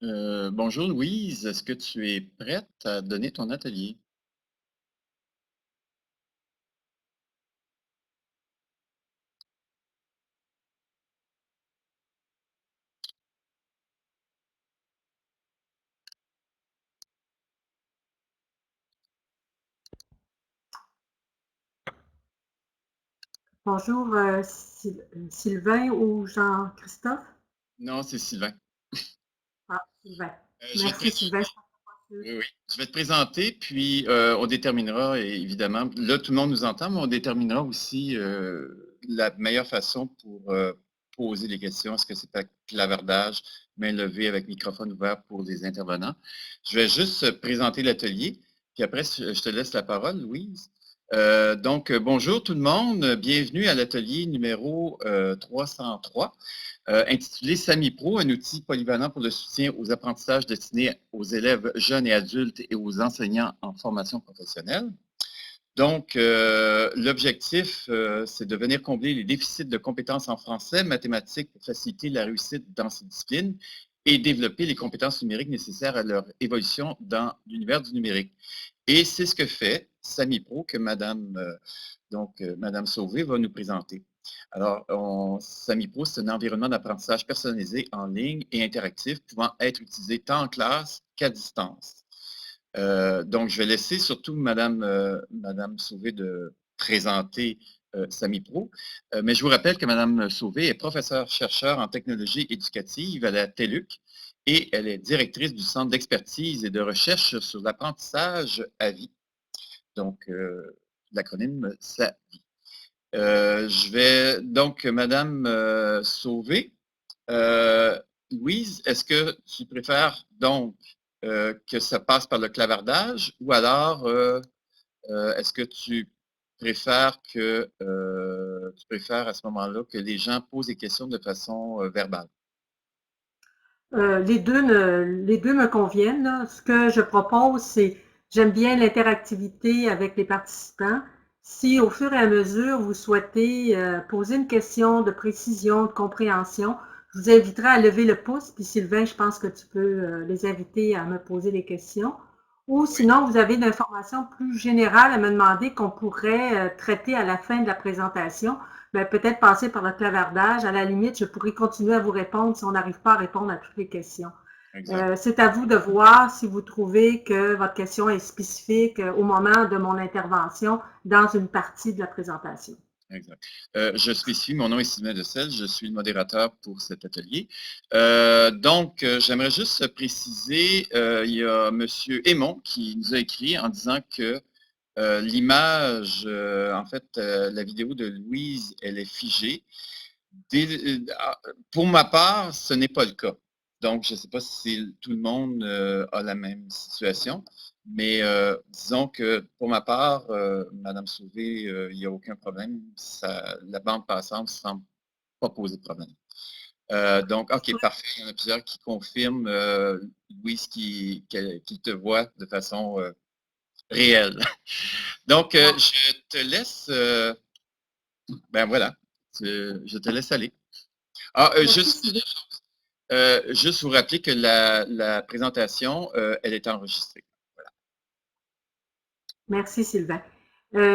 Bonjour Louise, est-ce que tu es prête à donner ton atelier? Bonjour, Sylvain ou Jean-Christophe? Non, c'est Sylvain. Ah, Sylvain. Je vais te Merci, présenter. Sylvain. Je pense que Oui, oui. Je vais te présenter, puis on déterminera, évidemment, là tout le monde nous entend, mais on déterminera aussi la meilleure façon pour poser les questions. Est-ce que c'est à clavardage, main levée avec microphone ouvert pour les intervenants? Je vais juste présenter l'atelier, puis après, je te laisse la parole, Louise. Bonjour tout le monde, bienvenue à l'atelier numéro 303. Intitulé Sami Pro, un outil polyvalent pour le soutien aux apprentissages destinés aux élèves jeunes et adultes et aux enseignants en formation professionnelle. Donc, l'objectif, c'est de venir combler les déficits de compétences en français, mathématiques pour faciliter la réussite dans ces disciplines et développer les compétences numériques nécessaires à leur évolution dans l'univers du numérique. Et c'est ce que fait Sami Pro que Madame Sauvé va nous présenter. Alors, SamiPro, c'est un environnement d'apprentissage personnalisé en ligne et interactif pouvant être utilisé tant en classe qu'à distance. Donc, je vais laisser surtout Madame Sauvé de présenter SamiPro. Mais je vous rappelle que Madame Sauvé est professeure-chercheur en technologie éducative à la TELUC et elle est directrice du Centre d'expertise et de recherche sur l'apprentissage à vie. Donc, l'acronyme SAVI. Je vais donc, Madame Sauvé, euh, Louise, est-ce que tu préfères donc que ça passe par le clavardage ou alors est-ce que tu préfères à ce moment-là que les gens posent des questions de façon verbale? les deux me conviennent, là. Ce que je propose, c'est, j'aime bien l'interactivité avec les participants. Si au fur et à mesure vous souhaitez poser une question de précision, de compréhension, je vous inviterai à lever le pouce. Puis Sylvain, je pense que tu peux les inviter à me poser des questions. Ou Oui. sinon, vous avez une information plus générale à me demander qu'on pourrait traiter à la fin de la présentation. Ben, peut-être passer par le clavardage. À la limite, je pourrais continuer à vous répondre si on n'arrive pas à répondre à toutes les questions. Exact. C'est à vous de voir si vous trouvez que votre question est spécifique au moment de mon intervention dans une partie de la présentation. Exact. Je suis ici, mon nom est Sylvain Dessel, je suis le modérateur pour cet atelier. J'aimerais juste préciser, il y a M. Aymon qui nous a écrit en disant que l'image, en fait, la vidéo de Louise, elle est figée. Pour ma part, ce n'est pas le cas. Donc, je ne sais pas si tout le monde a la même situation, mais disons que pour ma part, Madame Sauvé, il n'y a aucun problème. La bande passante ne semble pas poser de problème. Donc, OK, parfait. Il y en a plusieurs qui confirment, Louise, qui te voit de façon réelle. Donc, je te laisse, ben voilà, je te laisse aller. Ah, Merci Sylvain. juste vous rappeler que la présentation, elle est enregistrée. Merci Sylvain.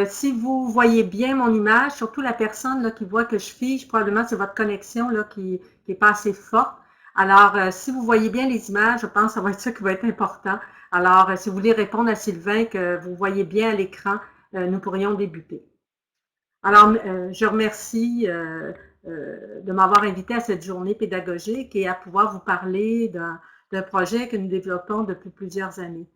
Si vous voyez bien mon image, surtout la personne là, qui voit que je fige, probablement c'est votre connexion là, qui est pas assez forte. Alors, si vous voyez bien les images, je pense que ça va être ça qui va être important. Alors, si vous voulez répondre à Sylvain que vous voyez bien à l'écran, nous pourrions débuter. Alors, je remercie de m'avoir invité à cette journée pédagogique et à pouvoir vous parler d'un projet que nous développons depuis plusieurs années.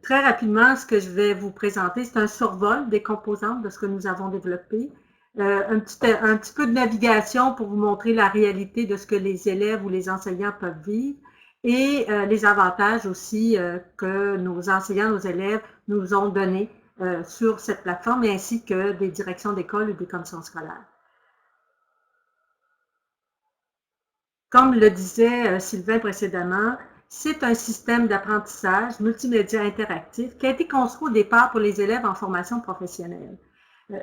Très rapidement, ce que je vais vous présenter, c'est un survol des composantes de ce que nous avons développé. Un petit peu de navigation pour vous montrer la réalité de ce que les élèves ou les enseignants peuvent vivre et les avantages aussi que nos enseignants, nos élèves nous ont donnés sur cette plateforme, ainsi que des directions d'école ou des commissions scolaires. Comme le disait Sylvain précédemment, c'est un système d'apprentissage multimédia interactif qui a été construit au départ pour les élèves en formation professionnelle.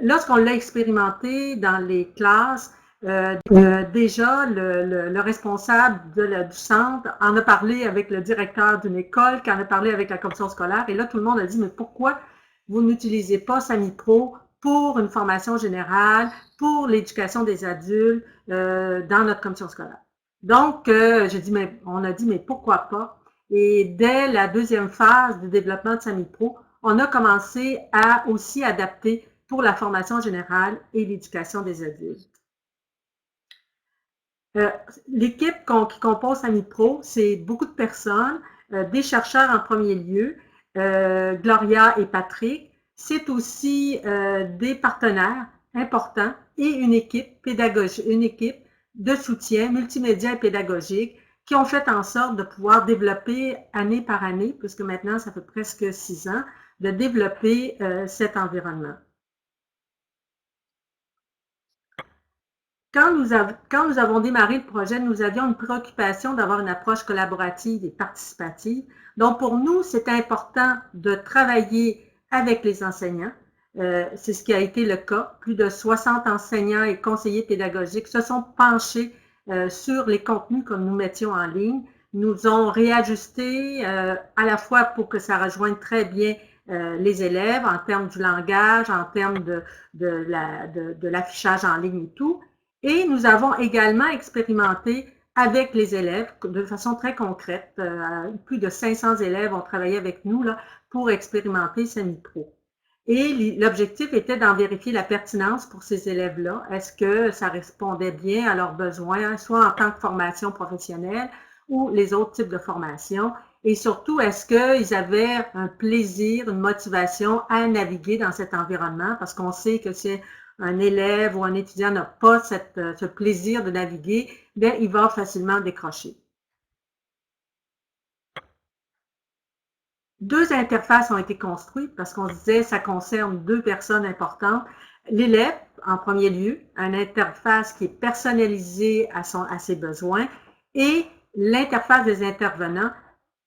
Lorsqu'on l'a expérimenté dans les classes, déjà, le responsable du centre en a parlé avec le directeur d'une école, qui en a parlé avec la commission scolaire, et là, tout le monde a dit, mais pourquoi vous n'utilisez pas SamiPro pour une formation générale, pour l'éducation des adultes dans notre commission scolaire? Donc, on a dit, mais pourquoi pas? Et dès la deuxième phase du développement de SamiPro, on a commencé à aussi adapter pour la formation générale et l'éducation des adultes. L'équipe qui compose SamiPro, c'est beaucoup de personnes, des chercheurs en premier lieu, Gloria et Patrick. C'est aussi des partenaires importants et une équipe pédagogique, une équipe de soutien multimédia et pédagogique qui ont fait en sorte de pouvoir développer année par année, puisque maintenant ça fait presque 6 ans, de développer cet environnement. Quand nous avons démarré le projet, nous avions une préoccupation d'avoir une approche collaborative et participative. Donc, pour nous, c'est important de travailler avec les enseignants. C'est ce qui a été le cas. Plus de 60 enseignants et conseillers pédagogiques se sont penchés sur les contenus que nous mettions en ligne. Nous ont réajusté à la fois pour que ça rejoigne très bien les élèves en termes du langage, en termes de l'affichage en ligne et tout. Et nous avons également expérimenté avec les élèves de façon très concrète. Plus de 500 élèves ont travaillé avec nous là, pour expérimenter SamiPro. Et l'objectif était d'en vérifier la pertinence pour ces élèves-là. Est-ce que ça répondait bien à leurs besoins, soit en tant que formation professionnelle ou les autres types de formations. Et surtout, est-ce qu'ils avaient un plaisir, une motivation à naviguer dans cet environnement? Parce qu'on sait que c'est un élève ou un étudiant n'a pas ce plaisir de naviguer, bien, il va facilement décrocher. 2 interfaces ont été construites parce qu'on disait que ça concerne 2 personnes importantes. L'élève, en premier lieu, une interface qui est personnalisée à ses besoins, et l'interface des intervenants.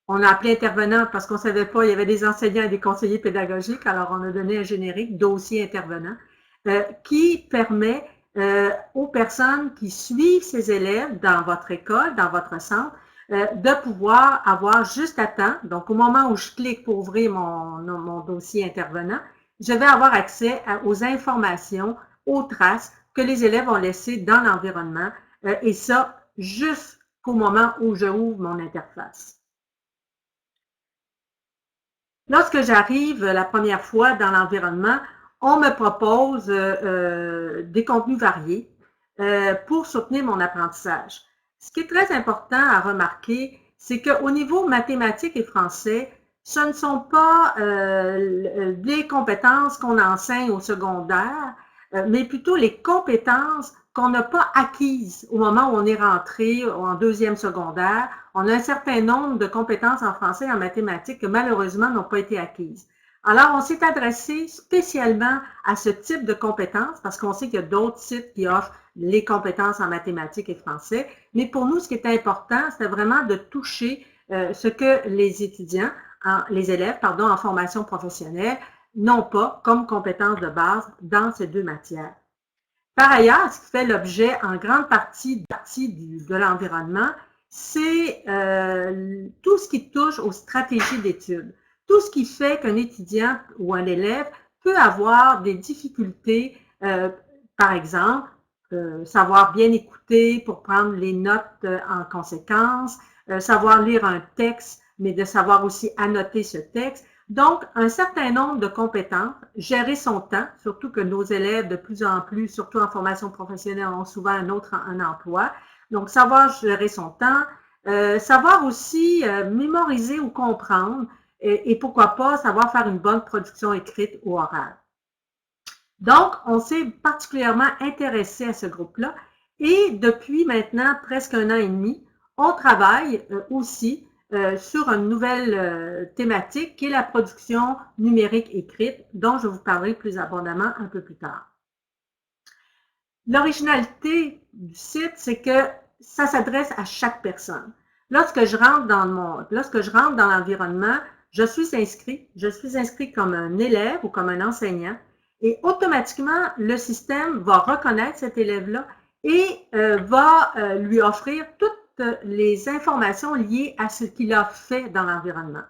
On a appelé intervenants parce qu'on ne savait pas, il y avait des enseignants et des conseillers pédagogiques, alors on a donné un générique, dossier intervenant, qui permet aux personnes qui suivent ces élèves dans votre école, dans votre centre, de pouvoir avoir juste à temps, donc au moment où je clique pour ouvrir mon dossier intervenant, je vais avoir accès aux informations, aux traces que les élèves ont laissées dans l'environnement, et ça jusqu'au moment où je ouvre mon interface. Lorsque j'arrive la première fois dans l'environnement, on me propose des contenus variés pour soutenir mon apprentissage. Ce qui est très important à remarquer, c'est qu'au niveau mathématiques et français, ce ne sont pas des compétences qu'on enseigne au secondaire, mais plutôt les compétences qu'on n'a pas acquises au moment où on est rentré en 2e secondaire. On a un certain nombre de compétences en français et en mathématiques que malheureusement n'ont pas été acquises. Alors, on s'est adressé spécialement à ce type de compétences parce qu'on sait qu'il y a d'autres sites qui offrent les compétences en mathématiques et français. Mais pour nous, ce qui est important, c'était vraiment de toucher ce que les étudiants, les élèves, en formation professionnelle n'ont pas comme compétences de base dans ces 2 matières. Par ailleurs, ce qui fait l'objet en grande partie de l'environnement, c'est tout ce qui touche aux stratégies d'études. Tout ce qui fait qu'un étudiant ou un élève peut avoir des difficultés, par exemple, savoir bien écouter pour prendre les notes en conséquence, savoir lire un texte, mais de savoir aussi annoter ce texte. Donc, un certain nombre de compétences, gérer son temps, surtout que nos élèves de plus en plus, surtout en formation professionnelle, ont souvent un emploi. Donc, savoir gérer son temps, savoir aussi mémoriser ou comprendre, et pourquoi pas savoir faire une bonne production écrite ou orale. Donc, on s'est particulièrement intéressé à ce groupe-là, et depuis maintenant presque 1 an et demi, on travaille aussi sur une nouvelle thématique qui est la production numérique écrite, dont je vous parlerai plus abondamment un peu plus tard. L'originalité du site, c'est que ça s'adresse à chaque personne. Lorsque je rentre dans l'environnement, je suis inscrit comme un élève ou comme un enseignant, et automatiquement, le système va reconnaître cet élève-là et va lui offrir toutes les informations liées à ce qu'il a fait dans l'environnement.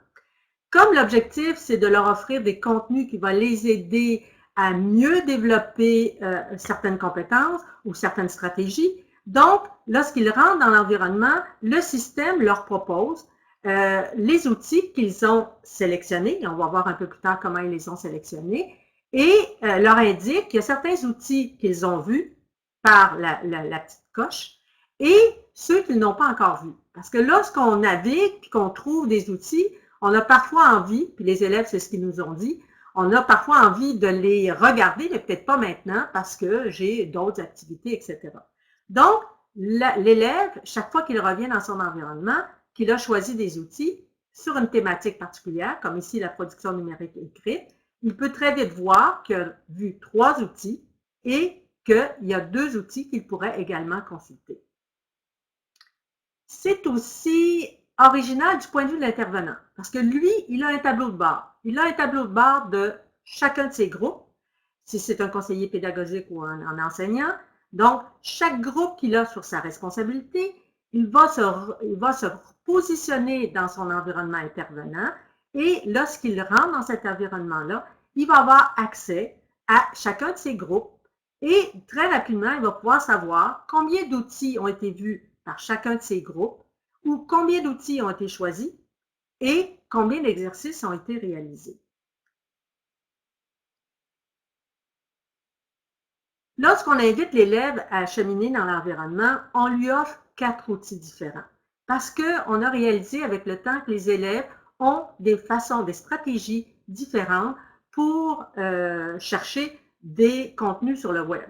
Comme l'objectif, c'est de leur offrir des contenus qui vont les aider à mieux développer certaines compétences ou certaines stratégies. Donc, lorsqu'ils rentrent dans l'environnement, le système leur propose les outils qu'ils ont sélectionnés, et on va voir un peu plus tard comment ils les ont sélectionnés, et leur indique qu'il y a certains outils qu'ils ont vus par la petite coche et ceux qu'ils n'ont pas encore vus. Parce que lorsqu'on navigue et qu'on trouve des outils, on a parfois envie, puis les élèves, c'est ce qu'ils nous ont dit, on a parfois envie de les regarder, mais peut-être pas maintenant parce que j'ai d'autres activités, etc. Donc, l'élève, chaque fois qu'il revient dans son environnement, qu'il a choisi des outils sur une thématique particulière, comme ici la production numérique écrite, il peut très vite voir qu'il a vu 3 outils et qu'il y a 2 outils qu'il pourrait également consulter. C'est aussi original du point de vue de l'intervenant, parce que lui, il a un tableau de bord. Il a un tableau de bord de chacun de ses groupes, si c'est un conseiller pédagogique ou un enseignant. Donc, chaque groupe qu'il a sur sa responsabilité, il va se positionner dans son environnement intervenant et lorsqu'il rentre dans cet environnement-là, il va avoir accès à chacun de ses groupes et très rapidement, il va pouvoir savoir combien d'outils ont été vus par chacun de ces groupes ou combien d'outils ont été choisis et combien d'exercices ont été réalisés. Lorsqu'on invite l'élève à cheminer dans l'environnement, on lui offre 4 outils différents parce qu'on a réalisé avec le temps que les élèves ont des façons, des stratégies différentes pour chercher des contenus sur le web.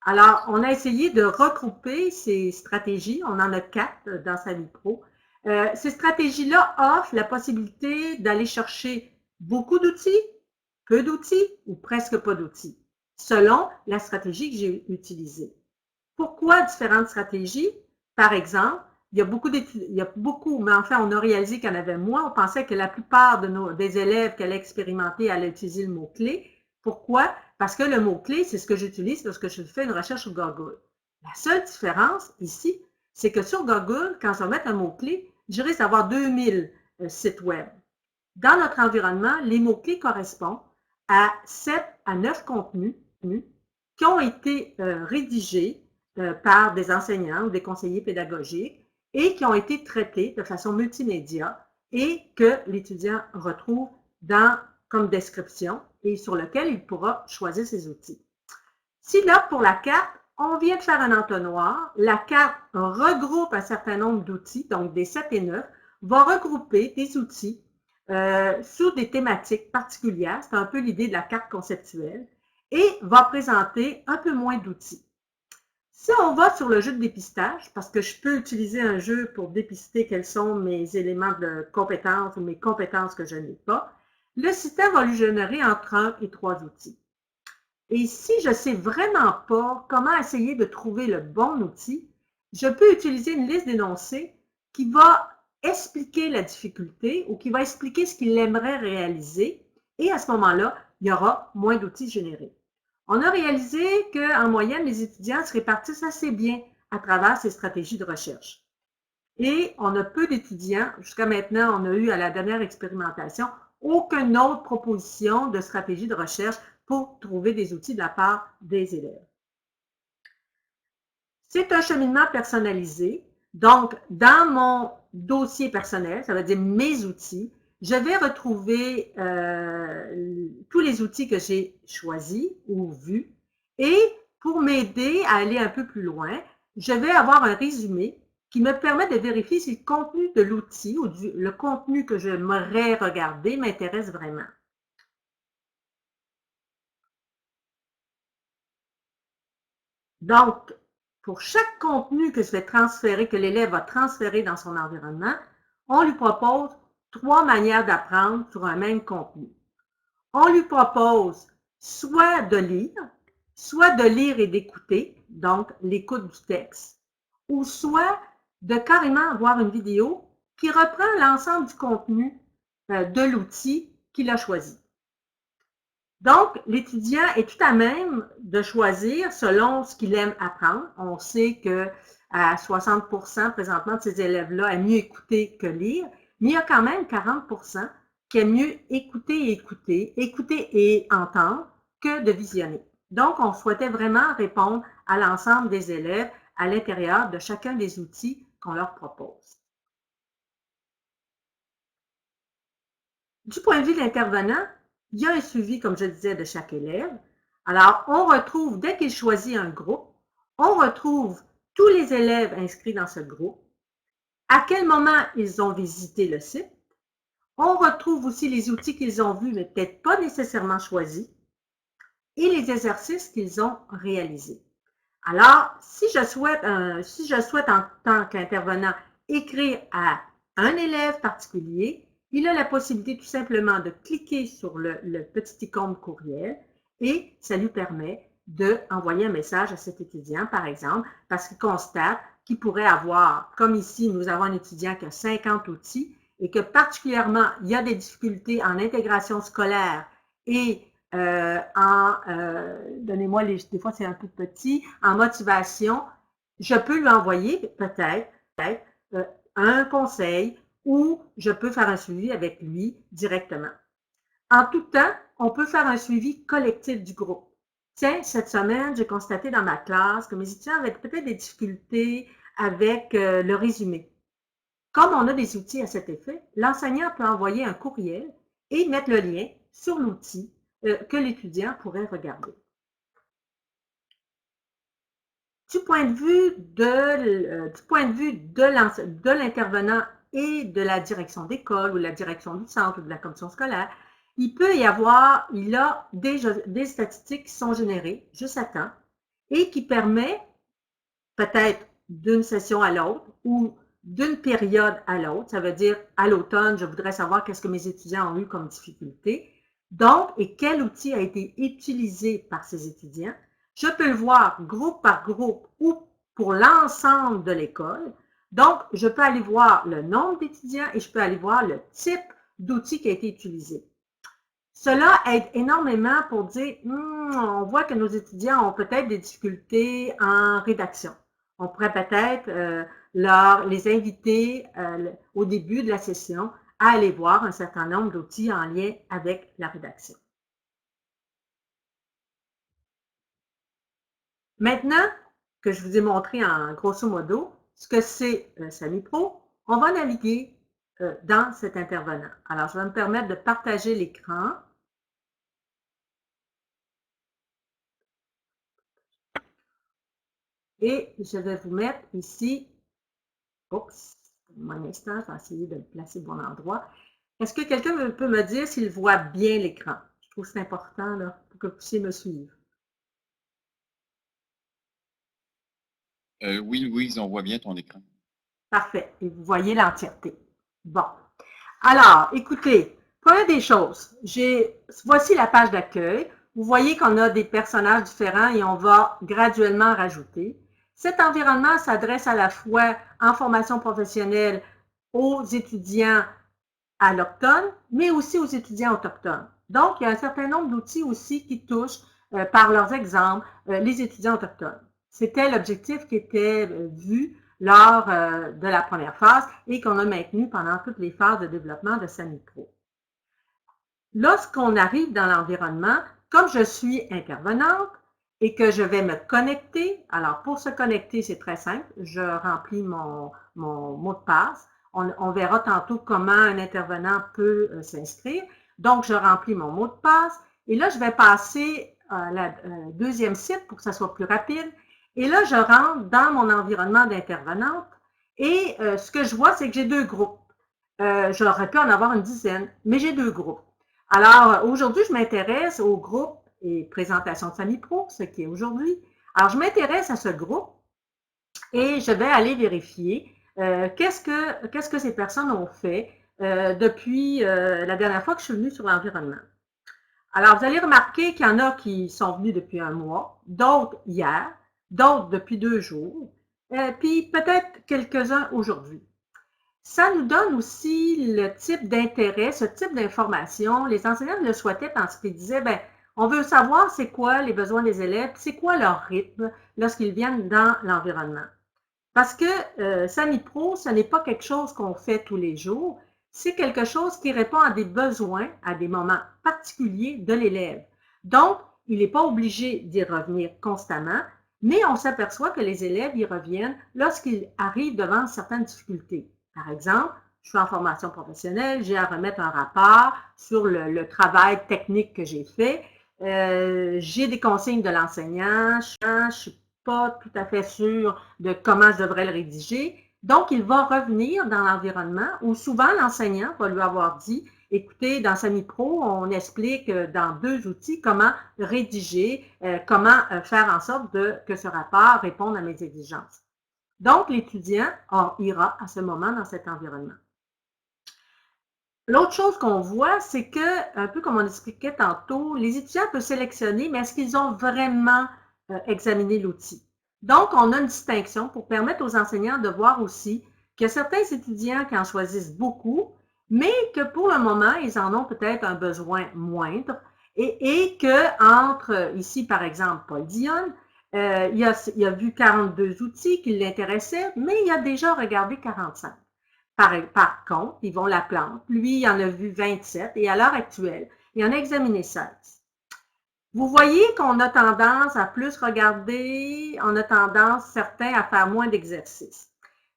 Alors, on a essayé de regrouper ces stratégies. On en a 4 dans Savipro. Ces stratégies-là offrent la possibilité d'aller chercher beaucoup d'outils, peu d'outils ou presque pas d'outils, selon la stratégie que j'ai utilisée. Pourquoi différentes stratégies? Par exemple, il y a beaucoup, mais enfin, on a réalisé qu'il y en avait moins. On pensait que la plupart des élèves qui allaient expérimenter allaient utiliser le mot-clé. Pourquoi? Parce que le mot-clé, c'est ce que j'utilise lorsque je fais une recherche sur Google. La seule différence ici, c'est que sur Google, quand je vais mettre un mot-clé, je risque d'avoir 2000 sites web. Dans notre environnement, les mots-clés correspondent à 7 à 9 contenus qui ont été rédigés par des enseignants ou des conseillers pédagogiques et qui ont été traités de façon multimédia et que l'étudiant retrouve comme description et sur lequel il pourra choisir ses outils. Si là, pour la carte, on vient de faire un entonnoir, la carte regroupe un certain nombre d'outils, donc des 7 et 9, va regrouper des outils sur des thématiques particulières, c'est un peu l'idée de la carte conceptuelle, et va présenter un peu moins d'outils. Si on va sur le jeu de dépistage, parce que je peux utiliser un jeu pour dépister quels sont mes éléments de compétences ou mes compétences que je n'ai pas, le système va lui générer entre 1 et 3 outils. Et si je ne sais vraiment pas comment essayer de trouver le bon outil, je peux utiliser une liste d'énoncés qui va expliquer la difficulté ou qui va expliquer ce qu'il aimerait réaliser. Et à ce moment-là, il y aura moins d'outils générés. On a réalisé qu'en moyenne, les étudiants se répartissent assez bien à travers ces stratégies de recherche. Et on a peu d'étudiants, jusqu'à maintenant, on a eu à la dernière expérimentation, aucune autre proposition de stratégie de recherche pour trouver des outils de la part des élèves. C'est un cheminement personnalisé. Donc, dans mon dossier personnel, ça veut dire mes outils, je vais retrouver tous les outils que j'ai choisis ou vus. Et pour m'aider à aller un peu plus loin, je vais avoir un résumé qui me permet de vérifier si le contenu de l'outil ou le contenu que j'aimerais regarder m'intéresse vraiment. Donc, pour chaque contenu que je vais transférer, que l'élève va transférer dans son environnement, on lui propose 3 manières d'apprendre sur un même contenu. On lui propose soit de lire et d'écouter, donc l'écoute du texte, ou soit de carrément avoir une vidéo qui reprend l'ensemble du contenu de l'outil qu'il a choisi. Donc, l'étudiant est tout à même de choisir selon ce qu'il aime apprendre. On sait que à 60% présentement de ces élèves-là aiment mieux écouter que lire, mais il y a quand même 40% qui aiment mieux écouter et entendre que de visionner. Donc, on souhaitait vraiment répondre à l'ensemble des élèves à l'intérieur de chacun des outils qu'on leur propose. Du point de vue de l'intervenant, il y a un suivi, comme je disais, de chaque élève. Alors, on retrouve, dès qu'il choisit un groupe, on retrouve tous les élèves inscrits dans ce groupe, à quel moment ils ont visité le site. On retrouve aussi les outils qu'ils ont vus, mais peut-être pas nécessairement choisis, et les exercices qu'ils ont réalisés. Alors, si je souhaite en tant qu'intervenant écrire à un élève particulier, il a la possibilité tout simplement de cliquer sur le petit icône courriel et ça lui permet d'envoyer un message à cet étudiant, par exemple, parce qu'il constate qu'il pourrait avoir, comme ici, nous avons un étudiant qui a 50 outils et que particulièrement, il y a des difficultés en intégration scolaire et donnez-moi des fois c'est un peu petit, en motivation, je peux lui envoyer peut-être un conseil ou je peux faire un suivi avec lui directement. En tout temps, on peut faire un suivi collectif du groupe. Tiens, cette semaine, j'ai constaté dans ma classe que mes étudiants avaient peut-être des difficultés avec le résumé. Comme on a des outils à cet effet, l'enseignant peut envoyer un courriel et mettre le lien sur l'outil que l'étudiant pourrait regarder. Du point de vue de l'intervenant et de la direction d'école ou la direction du centre ou de la commission scolaire, il y a des statistiques qui sont générées juste à temps et qui permet peut-être d'une session à l'autre ou d'une période à l'autre. Ça veut dire à l'automne, je voudrais savoir qu'est-ce que mes étudiants ont eu comme difficulté. Donc, et quel outil a été utilisé par ces étudiants. Je peux le voir groupe par groupe ou pour l'ensemble de l'école. Donc, je peux aller voir le nombre d'étudiants et je peux aller voir le type d'outil qui a été utilisé. Cela aide énormément pour dire, on voit que nos étudiants ont peut-être des difficultés en rédaction. On pourrait peut-être les inviter au début de la session à aller voir un certain nombre d'outils en lien avec la rédaction. Maintenant que je vous ai montré en grosso modo ce que c'est SamiPro, on va naviguer dans cet intervenant. Alors, je vais me permettre de partager l'écran. Et je vais vous mettre ici, oups, un instant, je vais essayer de le placer au bon endroit. Est-ce que quelqu'un peut me dire s'il voit bien l'écran? Je trouve que c'est important là, pour que vous puissiez me suivre. Oui, Louise, on voit bien ton écran. Parfait. Et vous voyez l'entièreté. Bon. Alors, écoutez, première des choses, voici la page d'accueil. Vous voyez qu'on a des personnages différents et on va graduellement rajouter. Cet environnement s'adresse à la fois en formation professionnelle aux étudiants allochtones, mais aussi aux étudiants autochtones. Donc, il y a un certain nombre d'outils aussi qui touchent, par leurs exemples, les étudiants autochtones. C'était l'objectif qui était vu lors de la première phase et qu'on a maintenu pendant toutes les phases de développement de SamiPro. Lorsqu'on arrive dans l'environnement, comme je suis intervenante et que je vais me connecter, alors pour se connecter, c'est très simple, je remplis mon mot de passe. On verra tantôt comment un intervenant peut s'inscrire. Donc, je remplis mon mot de passe et là, je vais passer à la deuxième site pour que ça soit plus rapide. Et là, je rentre dans mon environnement d'intervenante et ce que je vois, c'est que j'ai deux groupes. J'aurais pu en avoir une dizaine, mais j'ai deux groupes. Alors, aujourd'hui, je m'intéresse au groupe et présentation de SamiPro, ce qui est aujourd'hui. Alors, je m'intéresse à ce groupe et je vais aller vérifier qu'est-ce que ces personnes ont fait depuis la dernière fois que je suis venue sur l'environnement. Alors, vous allez remarquer qu'il y en a qui sont venus depuis un mois, d'autres hier, d'autres depuis 2 jours, puis peut-être quelques-uns aujourd'hui. Ça nous donne aussi le type d'intérêt, ce type d'information. Les enseignants le souhaitaient parce qu'ils disaient, bien, On veut savoir c'est quoi les besoins des élèves, c'est quoi leur rythme lorsqu'ils viennent dans l'environnement. Parce que SamiPro, ce n'est pas quelque chose qu'on fait tous les jours, c'est quelque chose qui répond à des besoins, à des moments particuliers de l'élève. Donc, il n'est pas obligé d'y revenir constamment, mais on s'aperçoit que les élèves y reviennent lorsqu'ils arrivent devant certaines difficultés. Par exemple, je suis en formation professionnelle, j'ai à remettre un rapport sur le travail technique que j'ai fait, j'ai des consignes de l'enseignant, je ne suis pas tout à fait sûre de comment je devrais le rédiger. Donc, il va revenir dans l'environnement où souvent l'enseignant va lui avoir dit, écoutez, dans SamiPro, on explique dans 2 outils comment rédiger, comment faire en sorte que ce rapport réponde à mes exigences. Donc, l'étudiant ira à ce moment dans cet environnement. L'autre chose qu'on voit, c'est que, un peu comme on expliquait tantôt, les étudiants peuvent sélectionner, mais est-ce qu'ils ont vraiment examiné l'outil? Donc, on a une distinction pour permettre aux enseignants de voir aussi qu'il y a certains étudiants qui en choisissent beaucoup, mais que pour le moment, ils en ont peut-être un besoin moindre et que entre, ici par exemple, Paul Dionne, il a vu 42 outils qui l'intéressaient, mais il a déjà regardé 45. Par contre, Yvon Laplante, lui, il en a vu 27 et à l'heure actuelle, il en a examiné 16. Vous voyez qu'on a tendance à plus regarder, on a tendance, certains, à faire moins d'exercices.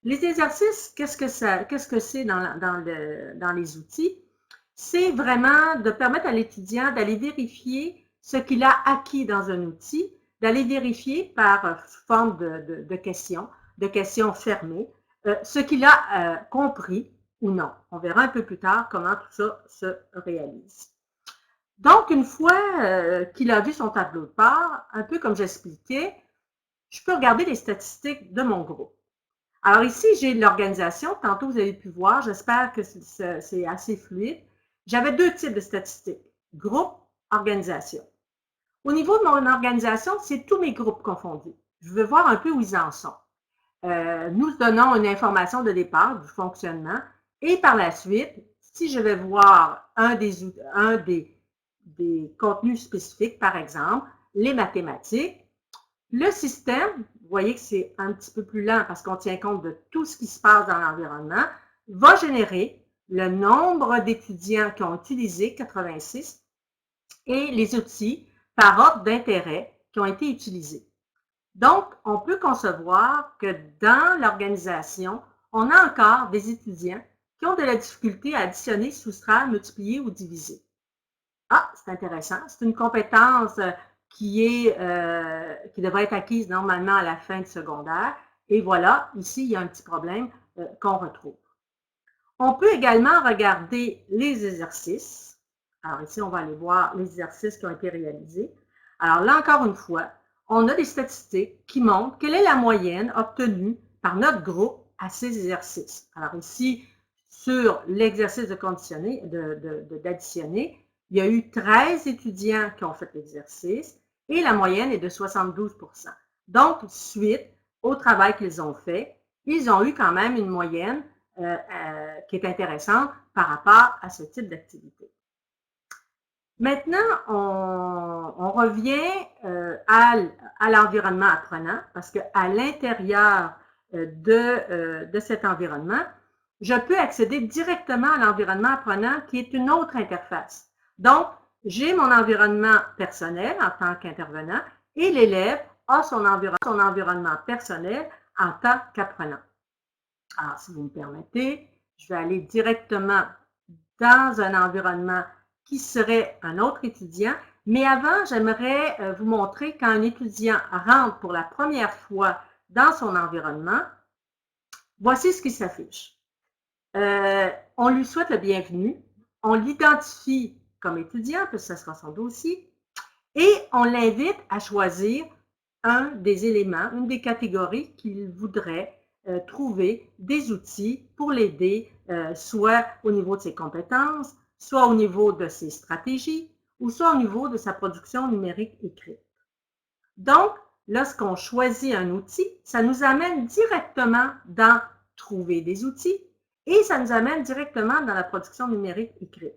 Les exercices, qu'est-ce que c'est dans les outils? C'est vraiment de permettre à l'étudiant d'aller vérifier ce qu'il a acquis dans un outil, d'aller vérifier par forme de questions fermées, ce qu'il a compris ou non. On verra un peu plus tard comment tout ça se réalise. Donc, une fois qu'il a vu son tableau de bord, un peu comme j'expliquais, je peux regarder les statistiques de mon groupe. Alors ici, j'ai l'organisation. Tantôt, vous avez pu voir. J'espère que c'est assez fluide. J'avais 2 types de statistiques. Groupe, organisation. Au niveau de mon organisation, c'est tous mes groupes confondus. Je veux voir un peu où ils en sont. Nous donnons une information de départ du fonctionnement et par la suite, si je vais voir un des contenus spécifiques, par exemple, les mathématiques, le système, vous voyez que c'est un petit peu plus lent parce qu'on tient compte de tout ce qui se passe dans l'environnement, va générer le nombre d'étudiants qui ont utilisé 86 et les outils par ordre d'intérêt qui ont été utilisés. Donc, on peut concevoir que dans l'organisation, on a encore des étudiants qui ont de la difficulté à additionner, soustraire, multiplier ou diviser. Ah, c'est intéressant. C'est une compétence qui devrait être acquise normalement à la fin du secondaire. Et voilà, ici, il y a un petit problème qu'on retrouve. On peut également regarder les exercices. Alors ici, on va aller voir les exercices qui ont été réalisés. Alors là, encore une fois, on a des statistiques qui montrent quelle est la moyenne obtenue par notre groupe à ces exercices. Alors ici, sur l'exercice de conditionner, d'additionner, il y a eu 13 étudiants qui ont fait l'exercice et la moyenne est de 72 %. Donc, suite au travail qu'ils ont fait, ils ont eu quand même une moyenne qui est intéressante par rapport à ce type d'activité. Maintenant, on revient à l'environnement apprenant parce qu'à l'intérieur de cet environnement, je peux accéder directement à l'environnement apprenant qui est une autre interface. Donc, j'ai mon environnement personnel en tant qu'intervenant et l'élève a son environnement personnel en tant qu'apprenant. Alors, si vous me permettez, je vais aller directement dans un environnement qui serait un autre étudiant. Mais avant, j'aimerais vous montrer quand un étudiant rentre pour la première fois dans son environnement, voici ce qui s'affiche. On lui souhaite le bienvenu, on l'identifie comme étudiant, puisque ce sera son dossier, et on l'invite à choisir un des éléments, une des catégories qu'il voudrait trouver des outils pour l'aider, soit au niveau de ses compétences, soit au niveau de ses stratégies, ou soit au niveau de sa production numérique écrite. Donc, lorsqu'on choisit un outil, ça nous amène directement dans trouver des outils et ça nous amène directement dans la production numérique écrite.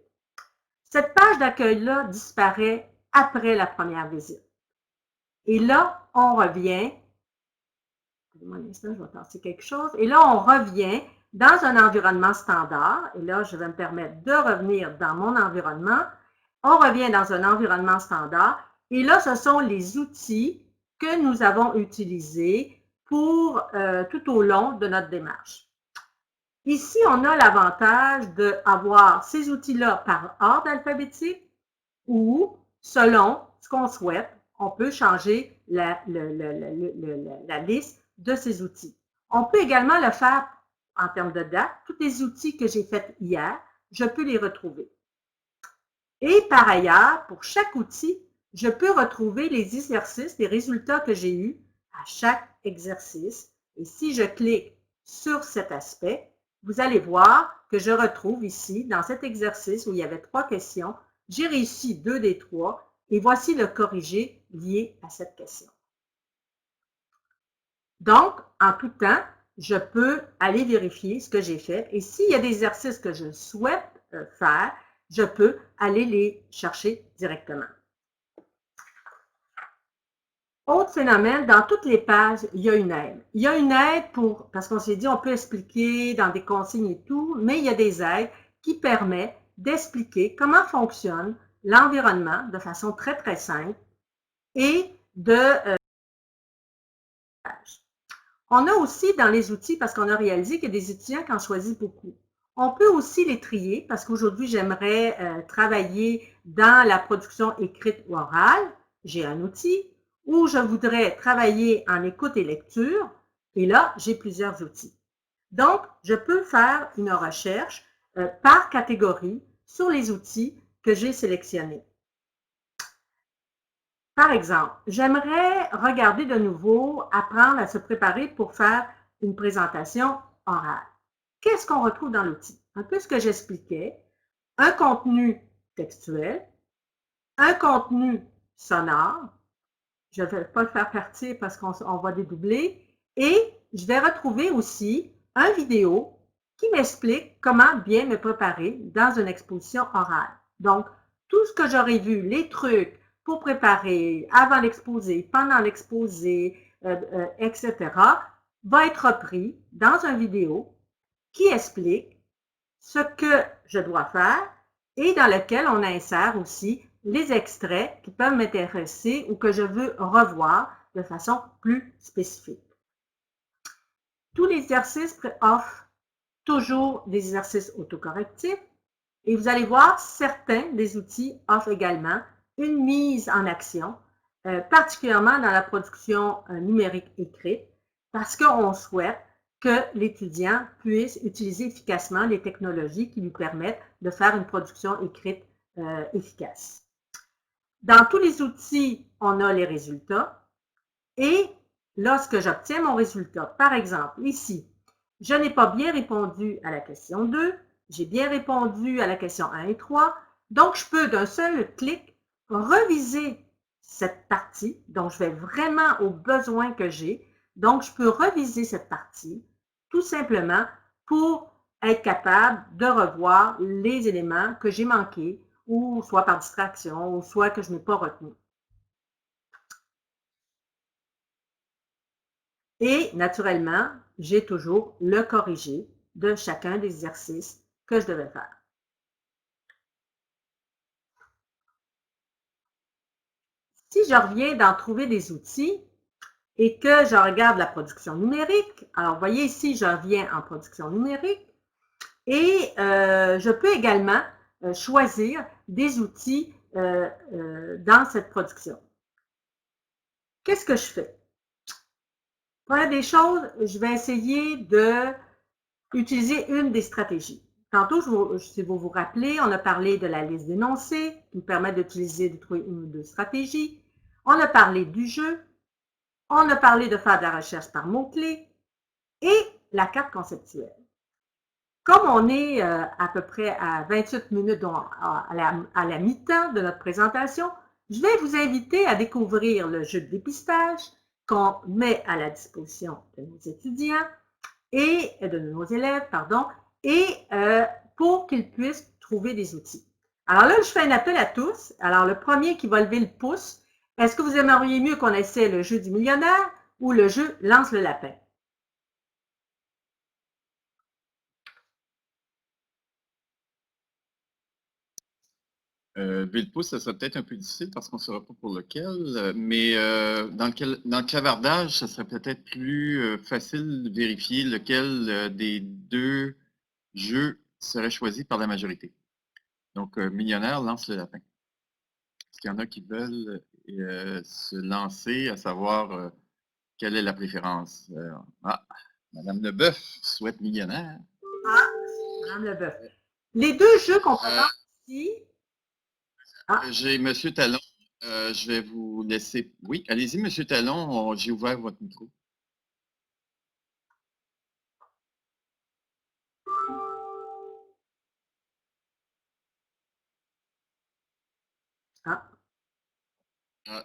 Cette page d'accueil-là disparaît après la première visite. Et là, on revient, excusez-moi un instant, je vais passer quelque chose, et là, on revient dans un environnement standard, et là, je vais me permettre de revenir dans mon environnement. On revient dans un environnement standard, et là, ce sont les outils que nous avons utilisés pour tout au long de notre démarche. Ici, on a l'avantage d'avoir ces outils-là par ordre alphabétique ou selon ce qu'on souhaite, on peut changer la liste de ces outils. On peut également le faire en termes de date. Tous les outils que j'ai faits hier, je peux les retrouver. Et par ailleurs, pour chaque outil, je peux retrouver les exercices, les résultats que j'ai eus à chaque exercice. Et si je clique sur cet aspect, vous allez voir que je retrouve ici, dans cet exercice où il y avait 3 questions, j'ai réussi 2 des 3 et voici le corrigé lié à cette question. Donc, en tout temps, je peux aller vérifier ce que j'ai fait et s'il y a des exercices que je souhaite faire, je peux aller les chercher directement. Autre phénomène, dans toutes les pages, il y a une aide. Il y a une aide pour, parce qu'on s'est dit, on peut expliquer dans des consignes et tout, mais il y a des aides qui permettent d'expliquer comment fonctionne l'environnement de façon très, très simple et de on a aussi dans les outils, parce qu'on a réalisé qu'il y a des étudiants qui en choisissent beaucoup. On peut aussi les trier, parce qu'aujourd'hui, j'aimerais travailler dans la production écrite ou orale. J'ai un outil. Ou je voudrais travailler en écoute et lecture. Et là, j'ai plusieurs outils. Donc, je peux faire une recherche par catégorie sur les outils que j'ai sélectionnés. Par exemple, j'aimerais regarder de nouveau, apprendre à se préparer pour faire une présentation orale. Qu'est-ce qu'on retrouve dans l'outil? Un peu ce que j'expliquais, un contenu textuel, un contenu sonore, je ne vais pas le faire partir parce qu'on va dédoubler, et je vais retrouver aussi un vidéo qui m'explique comment bien me préparer dans une exposition orale. Donc, tout ce que j'aurais vu, les trucs pour préparer avant l'exposé, pendant l'exposé, etc., va être repris dans une vidéo qui explique ce que je dois faire et dans lequel on insère aussi les extraits qui peuvent m'intéresser ou que je veux revoir de façon plus spécifique. Tous les exercices offrent toujours des exercices autocorrectifs et vous allez voir, certains des outils offrent également une mise en action, particulièrement dans la production numérique écrite, parce qu'on souhaite que l'étudiant puisse utiliser efficacement les technologies qui lui permettent de faire une production écrite efficace. Dans tous les outils, on a les résultats et lorsque j'obtiens mon résultat, par exemple ici, je n'ai pas bien répondu à la question 2, j'ai bien répondu à la question 1 et 3, donc je peux d'un seul clic reviser cette partie, donc je vais vraiment aux besoins que j'ai, donc je peux reviser cette partie tout simplement pour être capable de revoir les éléments que j'ai manqués ou soit par distraction ou soit que je n'ai pas retenu. Et naturellement, j'ai toujours le corrigé de chacun des exercices que je devais faire. Si je reviens dans trouver des outils et que je regarde la production numérique, alors vous voyez ici, je reviens en production numérique et je peux également choisir des outils dans cette production. Qu'est-ce que je fais? Première des choses, je vais essayer d'utiliser une des stratégies. Tantôt, si vous vous rappelez, on a parlé de la liste d'énoncés qui me permet d'utiliser de trouver une ou deux stratégies. On a parlé du jeu. On a parlé de faire de la recherche par mots-clés et la carte conceptuelle. Comme on est à peu près à 28 minutes à la mi-temps de notre présentation, je vais vous inviter à découvrir le jeu de dépistage qu'on met à la disposition de nos étudiants et de nos élèves, pardon, et pour qu'ils puissent trouver des outils. Alors là, je fais un appel à tous. Alors, le premier qui va lever le pouce, est-ce que vous aimeriez mieux qu'on essaie le jeu du millionnaire ou le jeu Lance le lapin? Lever le pouce, ça serait peut-être un peu difficile parce qu'on ne saura pas pour lequel, mais dans le clavardage, ça serait peut-être plus facile de vérifier lequel des deux jeux serait choisi par la majorité. Donc, millionnaire lance le lapin. Est-ce qu'il y en a qui veulent se lancer à savoir quelle est la préférence? Madame Leboeuf souhaite millionnaire. Ah, Madame Leboeuf. Les deux jeux qu'on présente ici. J'ai M. Talon. Je vais vous laisser. Oui, allez-y, M. Talon. J'ai ouvert votre micro.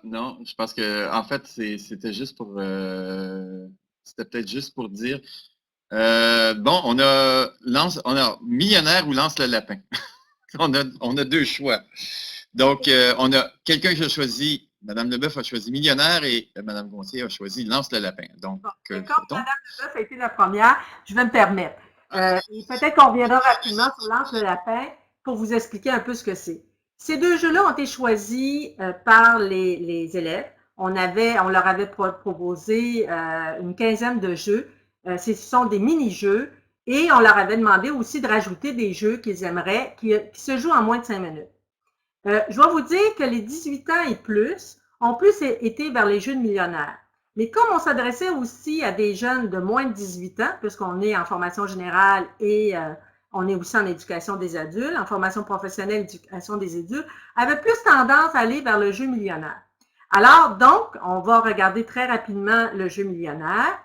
Non, je pense que en fait, c'était juste pour c'était peut-être juste pour dire bon, on a millionnaire ou lance le lapin. on a deux choix. Donc, on a quelqu'un qui a choisi, Mme Leboeuf a choisi millionnaire et Mme Gontier a choisi lance le lapin. Donc, comme Mme Leboeuf a été la première, je vais me permettre. Et peut-être qu'on reviendra rapidement sur lance le lapin pour vous expliquer un peu ce que c'est. Ces deux jeux-là ont été choisis par les élèves. On leur avait proposé une quinzaine de jeux. Ce sont des mini-jeux et on leur avait demandé aussi de rajouter des jeux qu'ils aimeraient, qui se jouent en moins de 5 minutes. Je dois vous dire que les 18 ans et plus ont plus été vers les jeux de millionnaires. Mais comme on s'adressait aussi à des jeunes de moins de 18 ans, puisqu'on est en formation générale et on est aussi en éducation des adultes, en formation professionnelle, éducation des adultes, avait plus tendance à aller vers le jeu millionnaire. Alors, donc, on va regarder très rapidement le jeu millionnaire.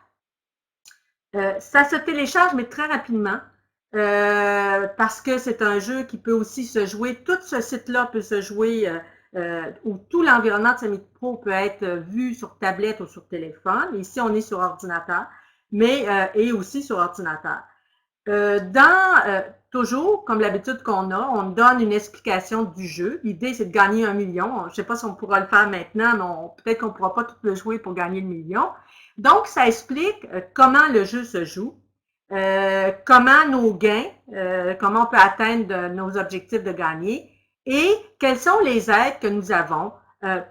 Ça se télécharge, mais très rapidement. Parce que c'est un jeu qui peut aussi se jouer, tout ce site-là peut se jouer, où tout l'environnement de Summit Pro peut être vu sur tablette ou sur téléphone. Ici, on est sur ordinateur, mais et aussi sur ordinateur. Toujours, comme l'habitude qu'on a, on donne une explication du jeu. L'idée, c'est de gagner 1 million. Je ne sais pas si on pourra le faire maintenant, mais peut-être qu'on ne pourra pas tout le jouer pour gagner le million. Donc, ça explique comment le jeu se joue, comment nos gains, comment on peut atteindre nos objectifs de gagner et quelles sont les aides que nous avons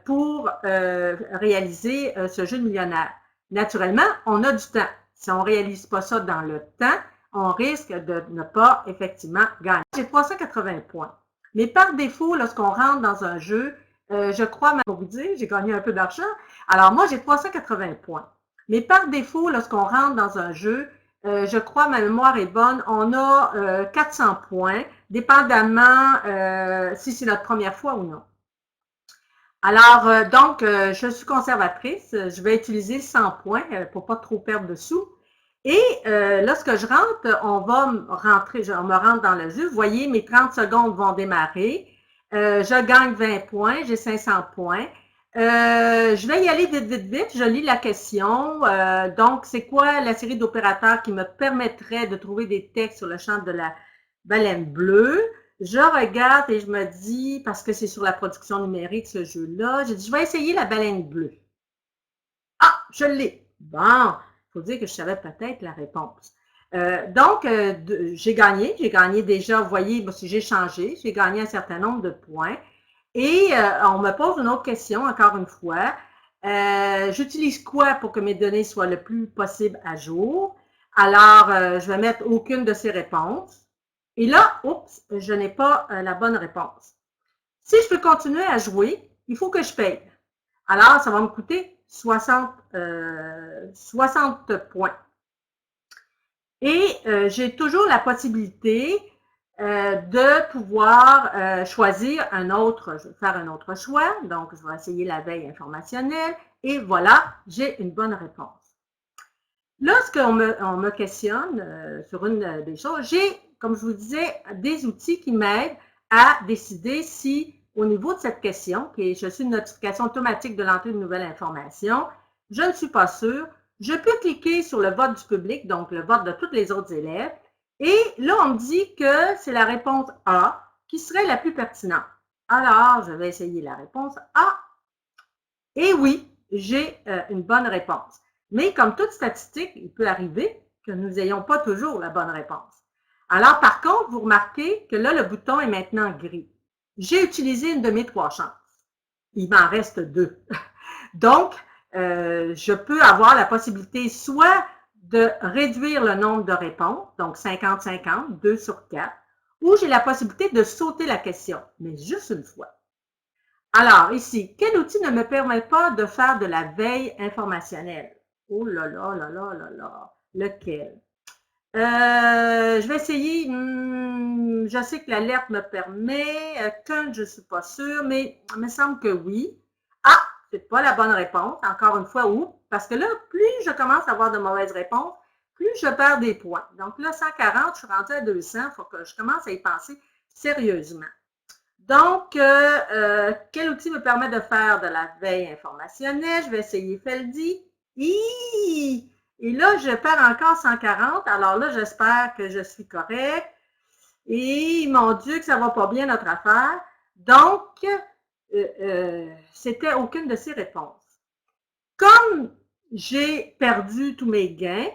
pour réaliser ce jeu de millionnaire. Naturellement, on a du temps. Si on ne réalise pas ça dans le temps, on risque de ne pas effectivement gagner. J'ai 380 points. Mais par défaut, lorsqu'on rentre dans un jeu, je crois, pour vous dire, j'ai gagné un peu d'argent. Alors moi, j'ai 380 points. Mais par défaut, lorsqu'on rentre dans un jeu, je crois, ma mémoire est bonne, on a 400 points, dépendamment si c'est notre première fois ou non. Alors, donc, je suis conservatrice. Je vais utiliser 100 points pour pas trop perdre de sous. Et lorsque je rentre, on me rentre dans le jeu. Vous voyez, mes 30 secondes vont démarrer. Je gagne 20 points, j'ai 500 points. Je vais y aller vite, vite, vite. Je lis la question. Donc, c'est quoi la série d'opérateurs qui me permettrait de trouver des textes sur le champ de la baleine bleue? Je regarde et je me dis, parce que c'est sur la production numérique, ce jeu-là, j'ai dit, je vais essayer la baleine bleue. Ah, je l'ai. Bon, il faut dire que je savais peut-être la réponse. Donc, j'ai gagné déjà, vous voyez, si j'ai changé, j'ai gagné un certain nombre de points. Et on me pose une autre question, encore une fois. J'utilise quoi pour que mes données soient le plus possible à jour? Alors, je vais mettre aucune de ces réponses. Et là, oups, je n'ai pas la bonne réponse. Si je veux continuer à jouer, il faut que je paye. Alors, ça va me coûter 60 points. Et j'ai toujours la possibilité de pouvoir choisir je vais faire un autre choix. Donc, je vais essayer la veille informationnelle. Et voilà, j'ai une bonne réponse. Lorsqu'on me questionne sur une des choses, j'ai, comme je vous disais, des outils qui m'aident à décider si, au niveau de cette question, qui est, je suis une notification automatique de l'entrée de nouvelles informations, je ne suis pas sûre, je peux cliquer sur le vote du public, donc le vote de tous les autres élèves, et là, on me dit que c'est la réponse A qui serait la plus pertinente? Alors, je vais essayer la réponse A. Et oui, j'ai une bonne réponse. Mais comme toute statistique, il peut arriver que nous n'ayons pas toujours la bonne réponse. Alors, par contre, vous remarquez que là, le bouton est maintenant gris. J'ai utilisé une de mes 3 chances. Il m'en reste 2. Donc, je peux avoir la possibilité soit de réduire le nombre de réponses, donc 50-50, 2 sur 4, ou j'ai la possibilité de sauter la question, mais juste une fois. Alors, ici, quel outil ne me permet pas de faire de la veille informationnelle? Oh là là là là là là, lequel? Je vais essayer, je sais que l'alerte me permet, Kant, je ne suis pas sûre, mais il me semble que oui. Ah, c'est pas la bonne réponse, encore une fois, où? Parce que là, plus je commence à avoir de mauvaises réponses, plus je perds des points. Donc là, 140, je suis rendue à 200, il faut que je commence à y penser sérieusement. Donc, quel outil me permet de faire de la veille informationnelle? Je vais essayer Feldy. Et là, je perds encore 140. Alors là, j'espère que je suis correct. Et mon Dieu, que ça va pas bien notre affaire. Donc, c'était aucune de ces réponses. Comme j'ai perdu tous mes gains,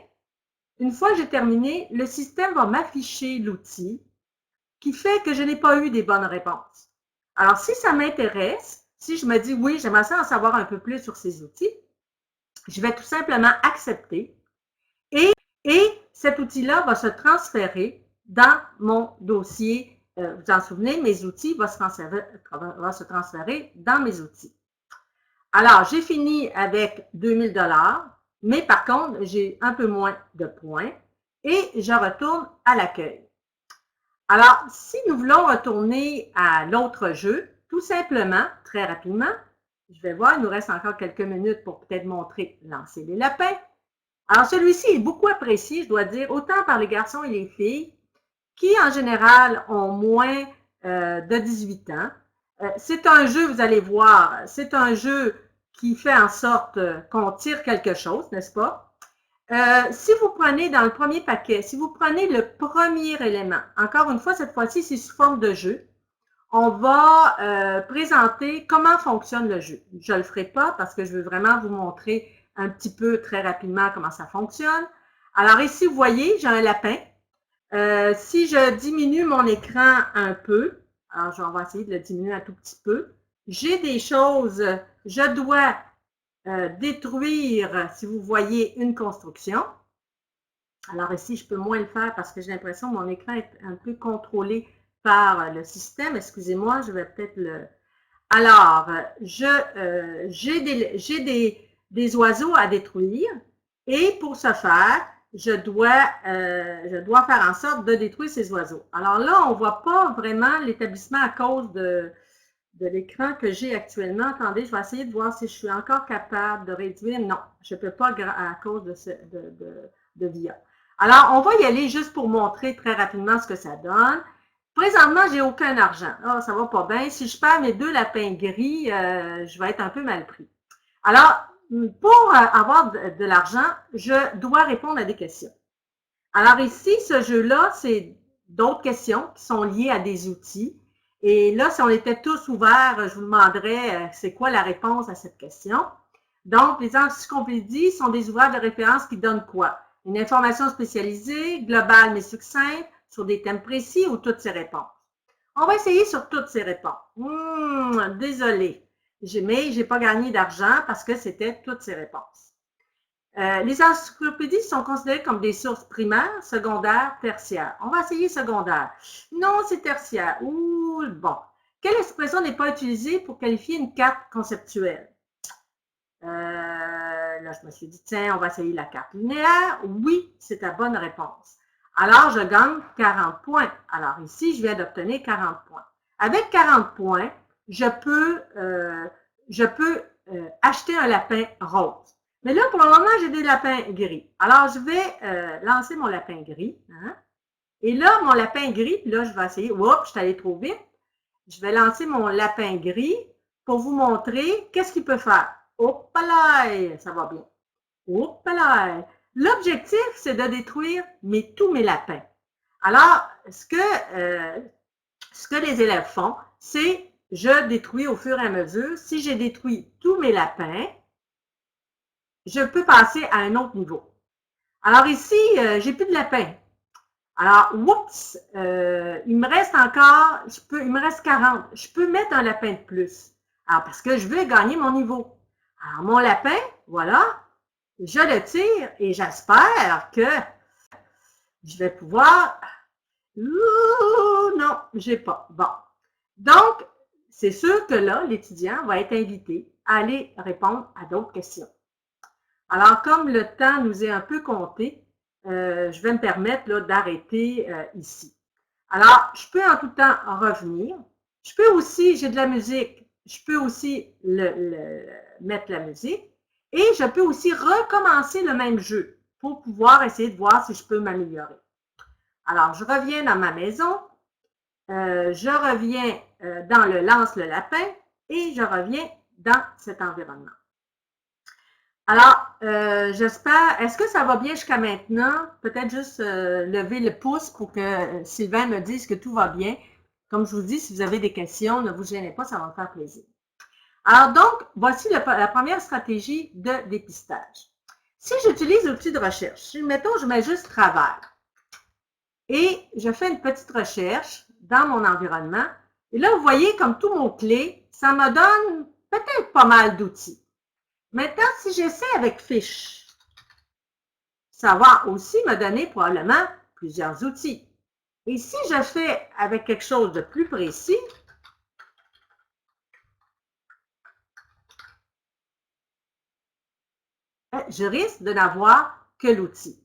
une fois que j'ai terminé, le système va m'afficher l'outil qui fait que je n'ai pas eu des bonnes réponses. Alors, si ça m'intéresse, si je me dis oui, j'aimerais ça en savoir un peu plus sur ces outils, je vais tout simplement accepter et cet outil-là va se transférer dans mon dossier. Vous en souvenez, mes outils vont se transférer dans mes outils. Alors, j'ai fini avec 2000 $, mais par contre, j'ai un peu moins de points et je retourne à l'accueil. Alors, si nous voulons retourner à l'autre jeu, tout simplement, très rapidement, je vais voir, il nous reste encore quelques minutes pour peut-être montrer lancer les lapins. Alors, celui-ci est beaucoup apprécié, je dois dire, autant par les garçons et les filles, qui en général ont moins de 18 ans. C'est un jeu, vous allez voir, c'est un jeu qui fait en sorte qu'on tire quelque chose, n'est-ce pas? Si vous prenez dans le premier paquet, si vous prenez le premier élément, encore une fois, cette fois-ci, c'est sous forme de jeu, on va présenter comment fonctionne le jeu. Je ne le ferai pas parce que je veux vraiment vous montrer un petit peu très rapidement comment ça fonctionne. Alors ici, vous voyez, j'ai un lapin. Si je diminue mon écran un peu, alors on va essayer de le diminuer un tout petit peu, j'ai des choses, je dois détruire, si vous voyez, une construction. Alors ici, je peux moins le faire parce que j'ai l'impression que mon écran est un peu contrôlé par le système. Excusez-moi, je vais peut-être le... Alors, j'ai des oiseaux à détruire et pour ce faire, je dois faire en sorte de détruire ces oiseaux. Alors là, on ne voit pas vraiment l'établissement à cause de l'écran que j'ai actuellement. Attendez, je vais essayer de voir si je suis encore capable de réduire. Non, je ne peux pas à cause de VIA. Alors, on va y aller juste pour montrer très rapidement ce que ça donne. Présentement, j'ai aucun argent. Ah, ça va pas bien. Si je perds mes 2 lapins gris, je vais être un peu mal pris. Alors, pour avoir de l'argent, je dois répondre à des questions. Alors ici, ce jeu-là, c'est d'autres questions qui sont liées à des outils. Et là, si on était tous ouverts, je vous demanderais c'est quoi la réponse à cette question. Donc, les encyclopédies sont des ouvrages de référence qui donnent quoi? Une information spécialisée, globale mais succincte, sur des thèmes précis ou toutes ces réponses? On va essayer sur toutes ces réponses. Désolé, mais je n'ai pas gagné d'argent parce que c'était toutes ces réponses. Les encyclopédies sont considérées comme des sources primaires, secondaires, tertiaires. On va essayer secondaire. Non, c'est tertiaire. Ouh, bon. Quelle expression n'est pas utilisée pour qualifier une carte conceptuelle? Là, je me suis dit, tiens, on va essayer la carte linéaire. Oui, c'est la bonne réponse. Alors, je gagne 40 points. Alors, ici, je viens d'obtenir 40 points. Avec 40 points, je peux acheter un lapin rose. Mais là, pour le moment, j'ai des lapins gris. Alors, je vais lancer mon lapin gris. Hein? Et là, mon lapin gris, là, je vais essayer. Oups, je suis allée trop vite. Je vais lancer mon lapin gris pour vous montrer qu'est-ce qu'il peut faire. Hop là, ça va bien. Hop là. L'objectif, c'est de détruire tous mes lapins. Alors, ce que ce que les élèves font, c'est je détruis au fur et à mesure. Si j'ai détruit tous mes lapins, je peux passer à un autre niveau. Alors ici, j'ai plus de lapins. Alors, oups, il me reste encore, il me reste 40. Je peux mettre un lapin de plus. Alors, parce que je veux gagner mon niveau. Alors, mon lapin, voilà, je le tire et j'espère que je vais pouvoir... Ouh, non, j'ai pas. Bon. Donc, c'est sûr que là, l'étudiant va être invité à aller répondre à d'autres questions. Alors, comme le temps nous est un peu compté, je vais me permettre d'arrêter ici. Alors, je peux en tout temps revenir. Je peux aussi, j'ai de la musique, je peux aussi mettre la musique et je peux aussi recommencer le même jeu pour pouvoir essayer de voir si je peux m'améliorer. Alors, je reviens dans ma maison, je reviens dans le lance le lapin et je reviens dans cet environnement. Alors, j'espère, est-ce que ça va bien jusqu'à maintenant? Peut-être juste lever le pouce pour que Sylvain me dise que tout va bien. Comme je vous dis, si vous avez des questions, ne vous gênez pas, ça va me faire plaisir. Alors donc, voici la première stratégie de dépistage. Si j'utilise l'outil de recherche, mettons, je mets juste travers et je fais une petite recherche dans mon environnement. Et là, vous voyez, comme tout mot-clé, ça me donne peut-être pas mal d'outils. Maintenant, si j'essaie avec fiche, ça va aussi me donner probablement plusieurs outils. Et si je fais avec quelque chose de plus précis, je risque de n'avoir que l'outil.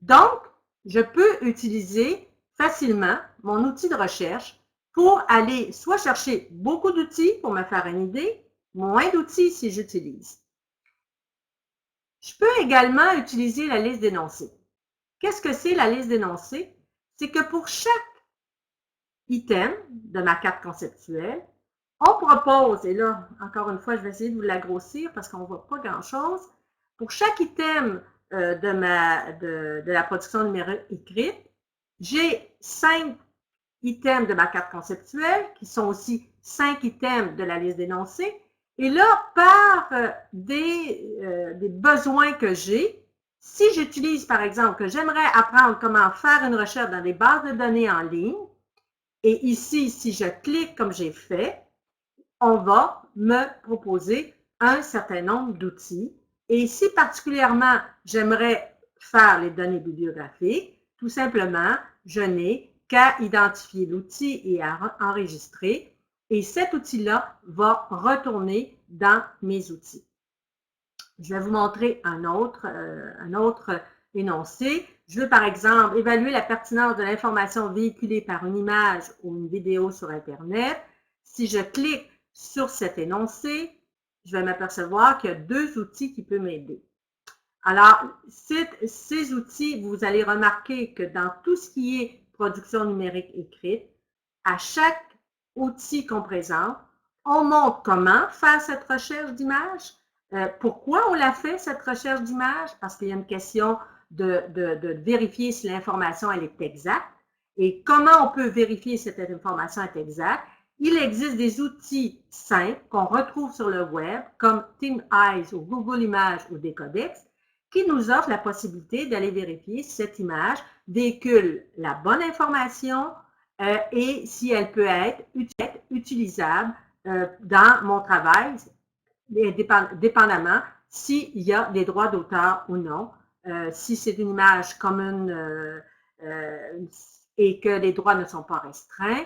Donc, je peux utiliser facilement mon outil de recherche pour aller soit chercher beaucoup d'outils pour me faire une idée, moins d'outils si j'utilise. Je peux également utiliser la liste d'énoncés. Qu'est-ce que c'est la liste d'énoncés? C'est que pour chaque item de ma carte conceptuelle, on propose, et là, encore une fois, je vais essayer de vous l'agrossir parce qu'on ne voit pas grand-chose. Pour chaque item de la production numérique écrite, j'ai 5 items de ma carte conceptuelle qui sont aussi 5 items de la liste d'énoncés. Et là, par des besoins que j'ai, si j'utilise, par exemple, que j'aimerais apprendre comment faire une recherche dans des bases de données en ligne, et ici, si je clique comme j'ai fait, on va me proposer un certain nombre d'outils. Et si particulièrement j'aimerais faire les données bibliographiques, tout simplement, je n'ai qu'à identifier l'outil et à enregistrer. Et cet outil-là va retourner dans mes outils. Je vais vous montrer un autre énoncé. Je veux par exemple évaluer la pertinence de l'information véhiculée par une image ou une vidéo sur Internet. Si je clique sur cet énoncé, je vais m'apercevoir qu'il y a 2 outils qui peuvent m'aider. Alors, ces outils, vous allez remarquer que dans tout ce qui est production numérique écrite, à chaque outil qu'on présente, on montre comment faire cette recherche d'image. Pourquoi on l'a fait, cette recherche d'image? Parce qu'il y a une question de vérifier si l'information elle est exacte. Et comment on peut vérifier si cette information est exacte? Il existe des outils simples qu'on retrouve sur le web, comme TeamEyes ou Google Images ou Decodex, qui nous offrent la possibilité d'aller vérifier si cette image véhicule la bonne information et si elle peut être utilisable dans mon travail, dépendamment s'il y a des droits d'auteur ou non. Si c'est une image commune et que les droits ne sont pas restreints,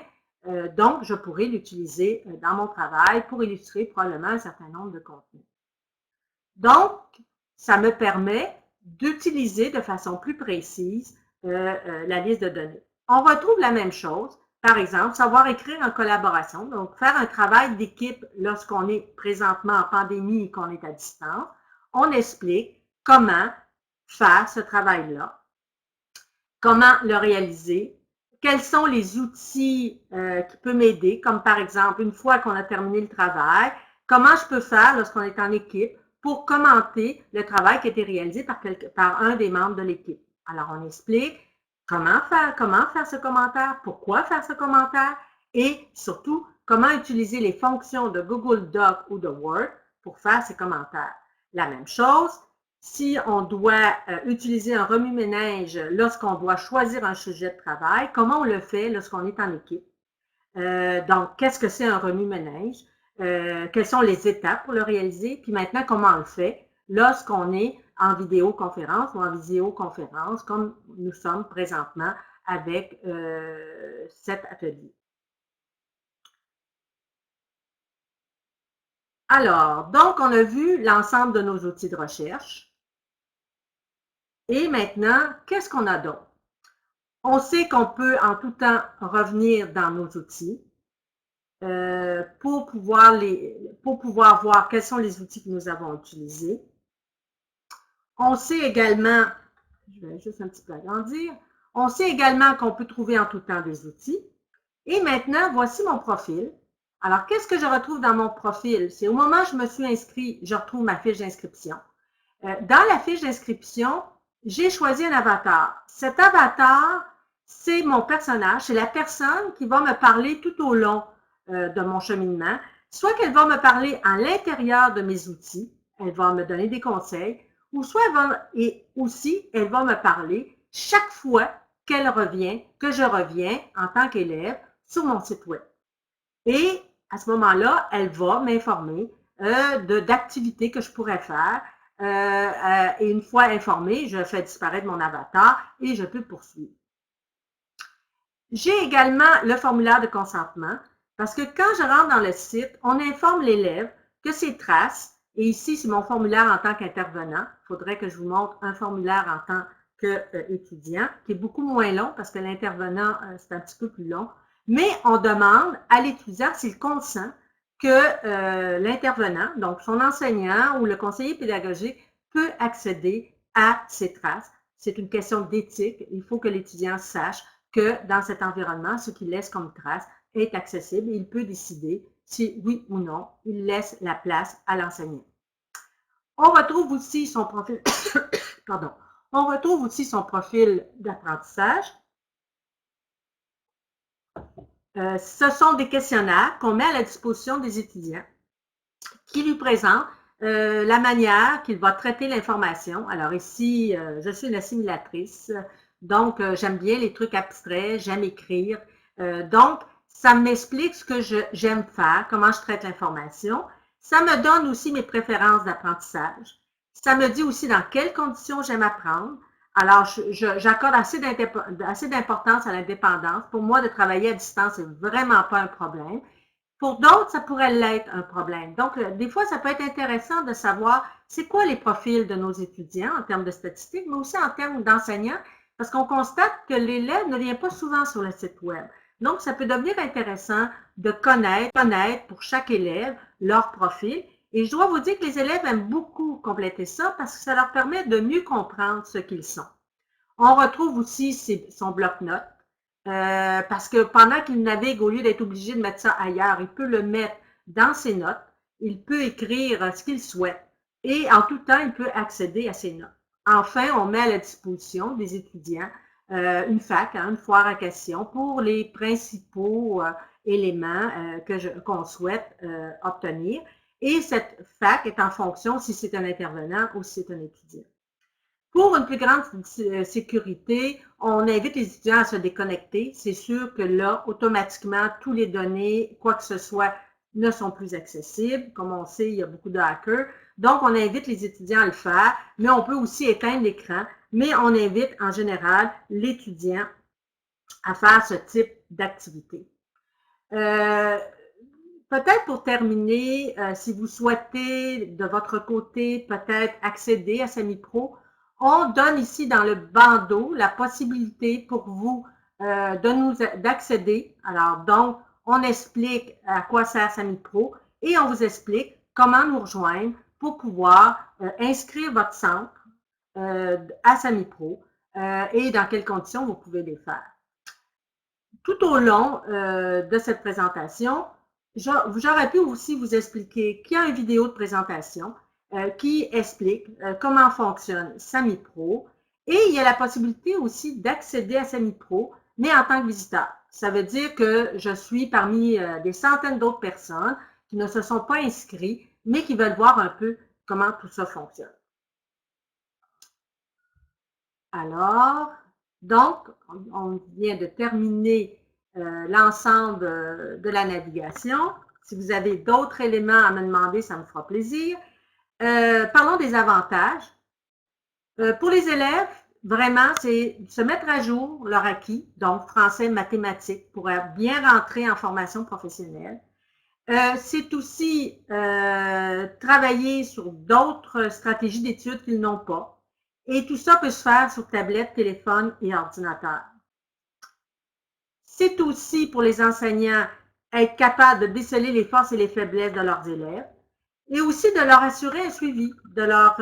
donc je pourrais l'utiliser dans mon travail pour illustrer probablement un certain nombre de contenus. Donc, ça me permet d'utiliser de façon plus précise la liste de données. On retrouve la même chose, par exemple, savoir écrire en collaboration, donc faire un travail d'équipe lorsqu'on est présentement en pandémie et qu'on est à distance. On explique comment faire ce travail-là, comment le réaliser, quels sont les outils qui peuvent m'aider, comme par exemple, une fois qu'on a terminé le travail, comment je peux faire lorsqu'on est en équipe pour commenter le travail qui a été réalisé par un des membres de l'équipe. Alors, on explique comment faire ce commentaire, pourquoi faire ce commentaire et surtout, comment utiliser les fonctions de Google Doc ou de Word pour faire ces commentaires. La même chose, si on doit utiliser un remue-ménage lorsqu'on doit choisir un sujet de travail, comment on le fait lorsqu'on est en équipe? Donc, qu'est-ce que c'est un remue-ménage? Quelles sont les étapes pour le réaliser? Puis maintenant, comment on le fait lorsqu'on est en vidéoconférence ou en visioconférence, comme nous sommes présentement avec cet atelier. Alors, donc, on a vu l'ensemble de nos outils de recherche. Et maintenant, qu'est-ce qu'on a d'autre? On sait qu'on peut en tout temps revenir dans nos outils pour pouvoir voir quels sont les outils que nous avons utilisés. On sait également, je vais juste un petit peu agrandir, on sait également qu'on peut trouver en tout temps des outils. Et maintenant, voici mon profil. Alors, qu'est-ce que je retrouve dans mon profil? C'est au moment où je me suis inscrit, je retrouve ma fiche d'inscription. Dans la fiche d'inscription, j'ai choisi un avatar. Cet avatar, c'est mon personnage, c'est la personne qui va me parler tout au long de mon cheminement. Soit qu'elle va me parler à l'intérieur de mes outils, elle va me donner des conseils, ou soit elle va me parler chaque fois qu'elle revient, que je reviens en tant qu'élève sur mon site web. Et à ce moment-là, elle va m'informer d'activités que je pourrais faire. Et une fois informée, je fais disparaître mon avatar et je peux poursuivre. J'ai également le formulaire de consentement parce que quand je rentre dans le site, on informe l'élève que ses traces, et ici c'est mon formulaire en tant qu'intervenant, il faudrait que je vous montre un formulaire en tant qu'étudiant, qui est beaucoup moins long parce que l'intervenant, c'est un petit peu plus long, mais on demande à l'étudiant s'il consent que l'intervenant, donc son enseignant ou le conseiller pédagogique, peut accéder à ces traces. C'est une question d'éthique. Il faut que l'étudiant sache que dans cet environnement, ce qu'il laisse comme trace est accessible et il peut décider si oui ou non il laisse la place à l'enseignant. On retrouve aussi son profil, pardon, on retrouve aussi son profil d'apprentissage. Ce sont des questionnaires qu'on met à la disposition des étudiants qui lui présentent la manière qu'il va traiter l'information. Alors ici, je suis une assimilatrice, donc j'aime bien les trucs abstraits, j'aime écrire. Donc, ça m'explique ce que j'aime faire, comment je traite l'information. Ça me donne aussi mes préférences d'apprentissage. Ça me dit aussi dans quelles conditions j'aime apprendre. Alors, j'accorde assez d'importance à l'indépendance. Pour moi, de travailler à distance, c'est vraiment pas un problème. Pour d'autres, ça pourrait l'être un problème. Donc, des fois, ça peut être intéressant de savoir c'est quoi les profils de nos étudiants en termes de statistiques, mais aussi en termes d'enseignants, parce qu'on constate que l'élève ne vient pas souvent sur le site web. Donc, ça peut devenir intéressant de connaître pour chaque élève leur profil. Et je dois vous dire que les élèves aiment beaucoup compléter ça parce que ça leur permet de mieux comprendre ce qu'ils sont. On retrouve aussi son bloc-notes. Parce que pendant qu'il navigue, au lieu d'être obligé de mettre ça ailleurs, il peut le mettre dans ses notes, il peut écrire ce qu'il souhaite et en tout temps, il peut accéder à ses notes. Enfin, on met à la disposition des étudiants une FAQ, une foire à questions pour les principaux éléments qu'on souhaite obtenir. Et cette FAQ est en fonction si c'est un intervenant ou si c'est un étudiant. Pour une plus grande sécurité, on invite les étudiants à se déconnecter. C'est sûr que là, automatiquement, tous les données, quoi que ce soit, ne sont plus accessibles. Comme on sait, il y a beaucoup de hackers. Donc, on invite les étudiants à le faire, mais on peut aussi éteindre l'écran. Mais on invite en général l'étudiant à faire ce type d'activité. Peut-être pour terminer, si vous souhaitez de votre côté peut-être accéder à SamiPro, on donne ici dans le bandeau la possibilité pour vous d'accéder. Alors donc, on explique à quoi sert SamiPro et on vous explique comment nous rejoindre pour pouvoir inscrire votre centre à SamiPro et dans quelles conditions vous pouvez les faire. Tout au long de cette présentation, j'aurais pu aussi vous expliquer qu'il y a une vidéo de présentation qui explique comment fonctionne SamiPro Et il y a la possibilité aussi d'accéder à Semi-Pro, mais en tant que visiteur. Ça veut dire que je suis parmi des centaines d'autres personnes qui ne se sont pas inscrits, mais qui veulent voir un peu comment tout ça fonctionne. Alors, donc, on vient de terminer l'ensemble de la navigation. Si vous avez d'autres éléments à me demander, ça me fera plaisir. Parlons des avantages. Pour les élèves, vraiment, c'est se mettre à jour leur acquis, donc français, mathématiques, pour bien rentrer en formation professionnelle. C'est aussi travailler sur d'autres stratégies d'études qu'ils n'ont pas. Et tout ça peut se faire sur tablette, téléphone et ordinateur. C'est aussi pour les enseignants être capable de déceler les forces et les faiblesses de leurs élèves et aussi de leur assurer un suivi, de leur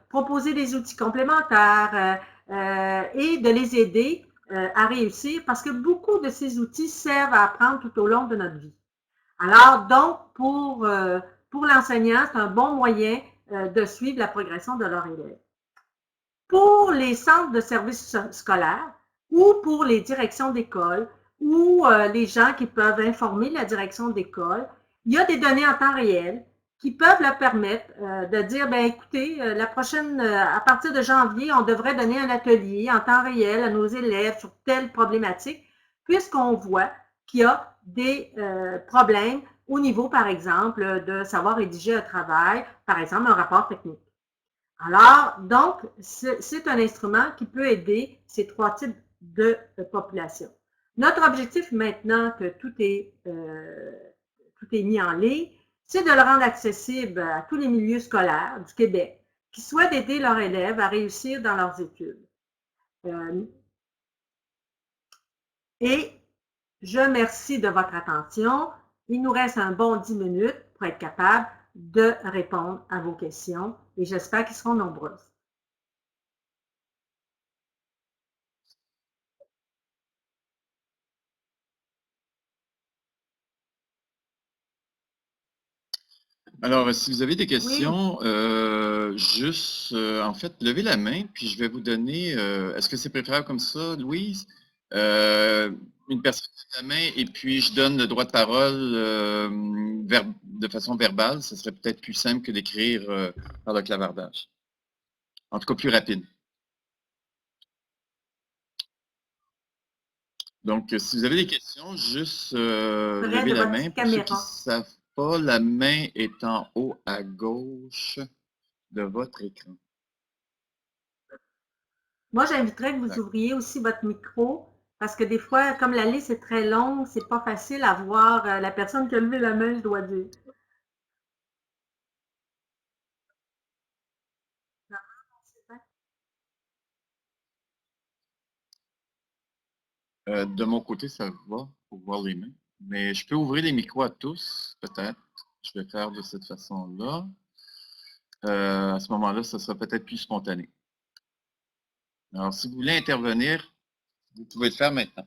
proposer des outils complémentaires et de les aider à réussir parce que beaucoup de ces outils servent à apprendre tout au long de notre vie. Alors, donc, pour l'enseignant, c'est un bon moyen de suivre la progression de leur élève. Pour les centres de services scolaires ou pour les directions d'école ou les gens qui peuvent informer la direction d'école, il y a des données en temps réel qui peuvent leur permettre de dire, ben écoutez, la prochaine, à partir de janvier, on devrait donner un atelier en temps réel à nos élèves sur telle problématique, puisqu'on voit qu'il y a des problèmes au niveau, par exemple, de savoir rédiger un travail, par exemple, un rapport technique. Alors, donc, c'est un instrument qui peut aider ces trois types de population. Notre objectif maintenant que tout est mis en ligne, c'est de le rendre accessible à tous les milieux scolaires du Québec, qui souhaitent aider leurs élèves à réussir dans leurs études. Et je remercie de votre attention. Il nous reste un bon 10 minutes pour être capable de répondre à vos questions et j'espère qu'ils seront nombreuses. Alors, si vous avez des Oui, questions, juste, en fait, levez la main, puis je vais vous donner, est-ce que c'est préférable comme ça, Louise? Une personne lève la main et puis je donne le droit de parole de façon verbale. Ce serait peut-être plus simple que d'écrire par le clavardage. En tout cas, plus rapide. Donc, si vous avez des questions, juste près levez de la votre main. petite Pour ceux qui ne caméra. savent pas, la main est en haut à gauche de votre écran. Moi, j'inviterais que vous ouvriez aussi votre micro parce que des fois, comme la liste est très longue, c'est pas facile à voir la personne qui a levé la main, je dois dire. De mon côté, ça va pour voir les mains. Mais je peux ouvrir les micros à tous, peut-être. Je vais faire de cette façon-là. À ce moment-là, ça sera peut-être plus spontané. Alors, si vous voulez intervenir, vous pouvez le faire maintenant.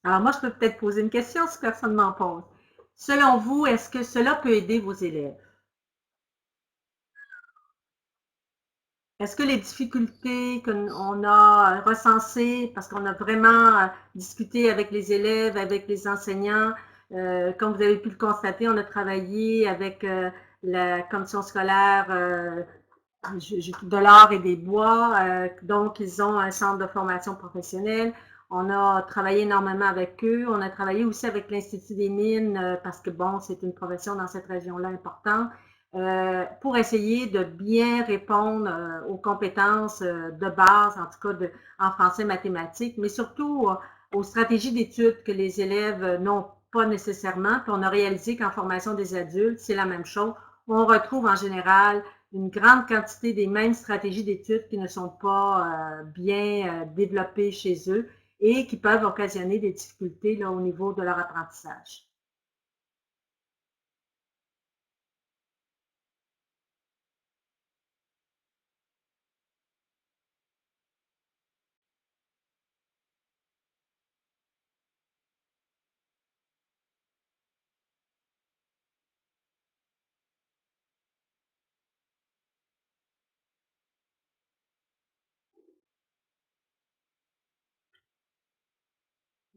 Alors moi, je peux peut-être poser une question si personne ne m'en pose. Selon vous, est-ce que cela peut aider vos élèves? Est-ce que les difficultés qu'on a recensées, parce qu'on a vraiment discuté avec les élèves, avec les enseignants, comme vous avez pu le constater, on a travaillé avec la commission scolaire de l'art et des bois, donc ils ont un centre de formation professionnelle. On a travaillé énormément avec eux. On a travaillé aussi avec l'Institut des mines parce que, bon, c'est une profession dans cette région-là importante. Pour essayer de bien répondre aux compétences de base, en tout cas en français mathématiques, mais surtout aux stratégies d'études que les élèves n'ont pas nécessairement. Puis on a réalisé qu'en formation des adultes, c'est la même chose. On retrouve en général une grande quantité des mêmes stratégies d'études qui ne sont pas bien développées chez eux et qui peuvent occasionner des difficultés là, au niveau de leur apprentissage.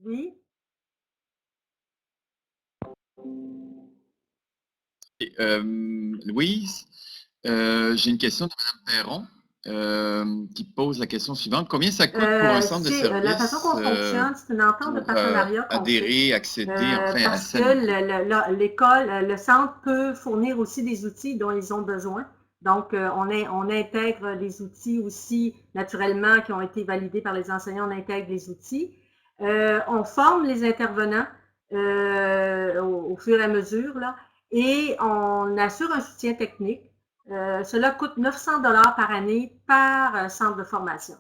Oui. Et, Louise, j'ai une question de Mme Perron qui pose la question suivante. Combien ça coûte pour un centre de La façon service qu'on fonctionne, c'est une entente de pour partenariat qu'on fait. adhérer, accéder enfin à Parce que l'école, le centre peut fournir aussi des outils dont ils ont besoin. Donc, on intègre des outils aussi, naturellement, qui ont été validés par les enseignants, on intègre des outils. On forme les intervenants au fur et à mesure, là, et on assure un soutien technique. Cela coûte 900 $ par année par centre de formation.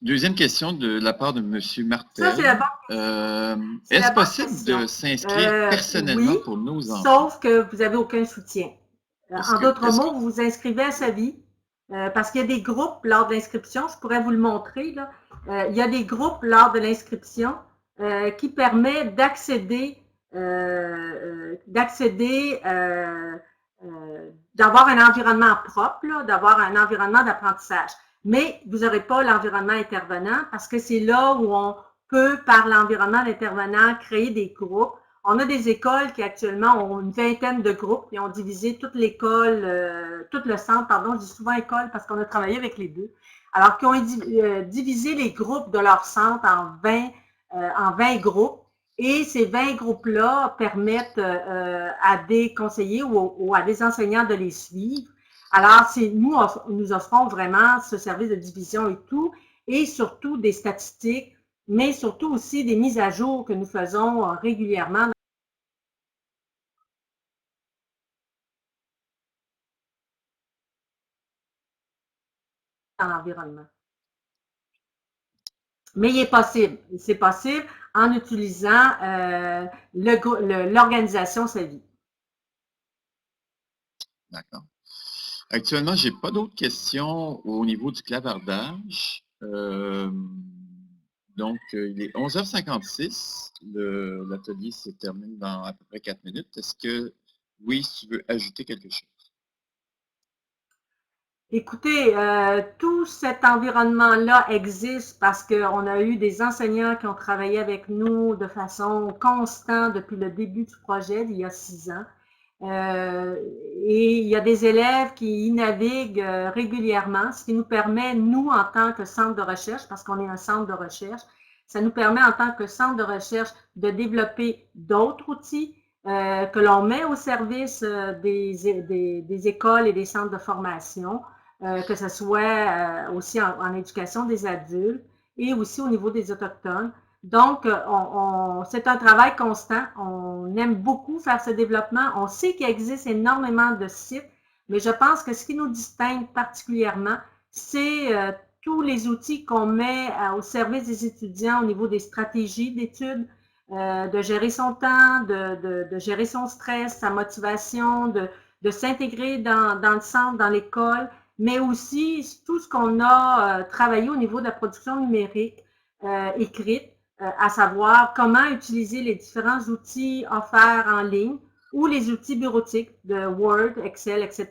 Deuxième question de la part de M. Ça, Martel. c'est la bonne question. C'est la Est-ce bonne possible question. de s'inscrire personnellement Oui, pour nos enfants? sauf que vous n'avez aucun soutien. Est-ce En que, d'autres mots, vous vous inscrivez à sa vie parce qu'il y a des groupes lors de l'inscription. Je pourrais vous le montrer, là. Il y a des groupes lors de l'inscription qui permettent d'avoir un environnement propre, d'avoir un environnement d'apprentissage. Mais vous n'aurez pas l'environnement intervenant parce que c'est là où on peut, par l'environnement d'intervenant, créer des groupes. On a des écoles qui actuellement ont une vingtaine de groupes et ont divisé toute l'école, tout le centre, pardon, je dis souvent école parce qu'on a travaillé avec les deux. Alors, qui ont divisé les groupes de leur centre en 20 groupes. Et ces 20 groupes-là permettent à des conseillers ou à des enseignants de les suivre. Alors, nous offrons vraiment ce service de division et tout, et surtout des statistiques, mais surtout aussi des mises à jour que nous faisons régulièrement dans l'environnement. Mais il est possible. C'est possible en utilisant l'organisation Savie. D'accord. Actuellement, je n'ai pas d'autres questions au niveau du clavardage. Donc, il est 11h56. L'atelier se termine dans à peu près 4 minutes. Est-ce que, oui, tu veux ajouter quelque chose? Écoutez, tout cet environnement-là existe parce qu'on a eu des enseignants qui ont travaillé avec nous de façon constante depuis le début du projet, il y a 6 ans. Et il y a des élèves qui y naviguent régulièrement, ce qui nous permet, nous, en tant que centre de recherche, parce qu'on est un centre de recherche, ça nous permet en tant que centre de recherche de développer d'autres outils que l'on met au service des écoles et des centres de formation, que ce soit aussi en éducation des adultes et aussi au niveau des Autochtones. Donc, c'est un travail constant. On aime beaucoup faire ce développement. On sait qu'il existe énormément de sites, mais je pense que ce qui nous distingue particulièrement, c'est tous les outils qu'on met au service des étudiants au niveau des stratégies d'études, de gérer son temps, de gérer son stress, sa motivation, de s'intégrer dans le centre, dans l'école, mais aussi tout ce qu'on a travaillé au niveau de la production numérique écrite, à savoir comment utiliser les différents outils offerts en ligne ou les outils bureautiques de Word, Excel, etc.,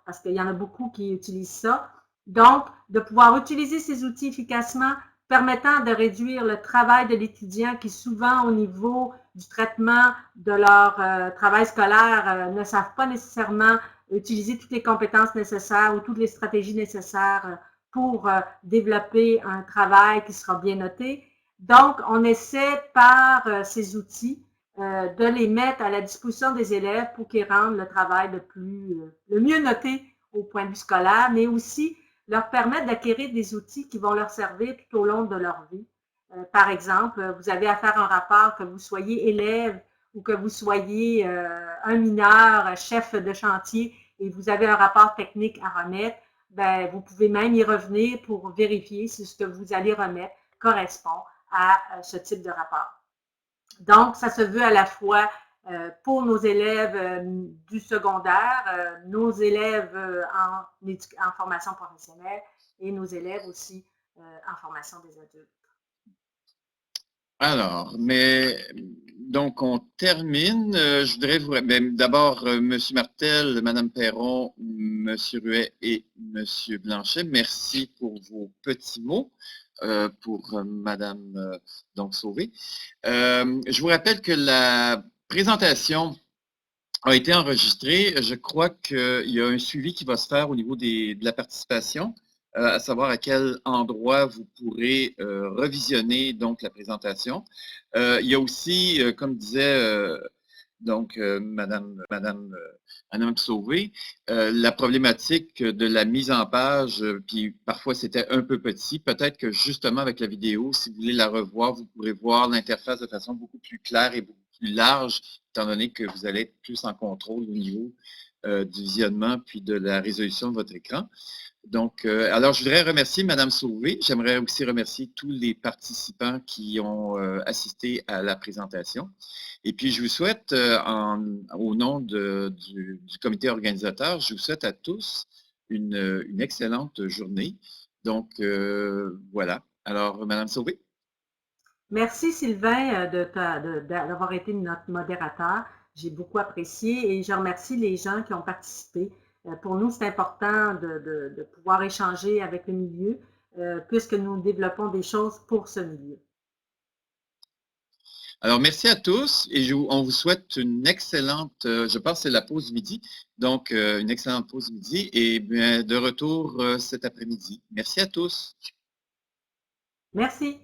parce qu'il y en a beaucoup qui utilisent ça. Donc, de pouvoir utiliser ces outils efficacement, permettant de réduire le travail de l'étudiant qui souvent au niveau du traitement de leur travail scolaire ne savent pas nécessairement utiliser toutes les compétences nécessaires ou toutes les stratégies nécessaires pour développer un travail qui sera bien noté. Donc, on essaie par ces outils de les mettre à la disposition des élèves pour qu'ils rendent le travail le mieux noté au point de vue scolaire, mais aussi leur permettre d'acquérir des outils qui vont leur servir tout au long de leur vie. Par exemple, vous avez à faire un rapport, que vous soyez élève ou que vous soyez un mineur, chef de chantier, et vous avez un rapport technique à remettre, ben, vous pouvez même y revenir pour vérifier si ce que vous allez remettre correspond à ce type de rapport. Donc, ça se veut à la fois pour nos élèves du secondaire, nos élèves en formation professionnelle et nos élèves aussi en formation des adultes. Donc on termine. Je voudrais vous d'abord Monsieur Martel, Madame Perron, Monsieur Ruet et Monsieur Blanchet, merci pour vos petits mots. Pour Madame donc Sauvé. Je vous rappelle que la présentation a été enregistrée. Je crois qu'il y a un suivi qui va se faire au niveau de la participation, à savoir à quel endroit vous pourrez revisionner donc la présentation. Il y a aussi, comme disait donc Madame Sauvé, la problématique de la mise en page, puis parfois c'était un peu petit. Peut-être que justement avec la vidéo, si vous voulez la revoir, vous pourrez voir l'interface de façon beaucoup plus claire et beaucoup plus large, étant donné que vous allez être plus en contrôle au niveau du visionnement puis de la résolution de votre écran. Donc, alors, je voudrais remercier Madame Sauvé. J'aimerais aussi remercier tous les participants qui ont assisté à la présentation. Et puis, je vous souhaite, au nom du comité organisateur, je vous souhaite à tous une excellente journée. Donc, voilà. Alors, Madame Sauvé. Merci Sylvain d'avoir été notre modérateur. J'ai beaucoup apprécié et je remercie les gens qui ont participé. Pour nous, c'est important de pouvoir échanger avec le milieu puisque nous développons des choses pour ce milieu. Alors, merci à tous et on vous souhaite une excellente, je pense que c'est la pause midi, donc une excellente pause midi et bien, de retour cet après-midi. Merci à tous. Merci.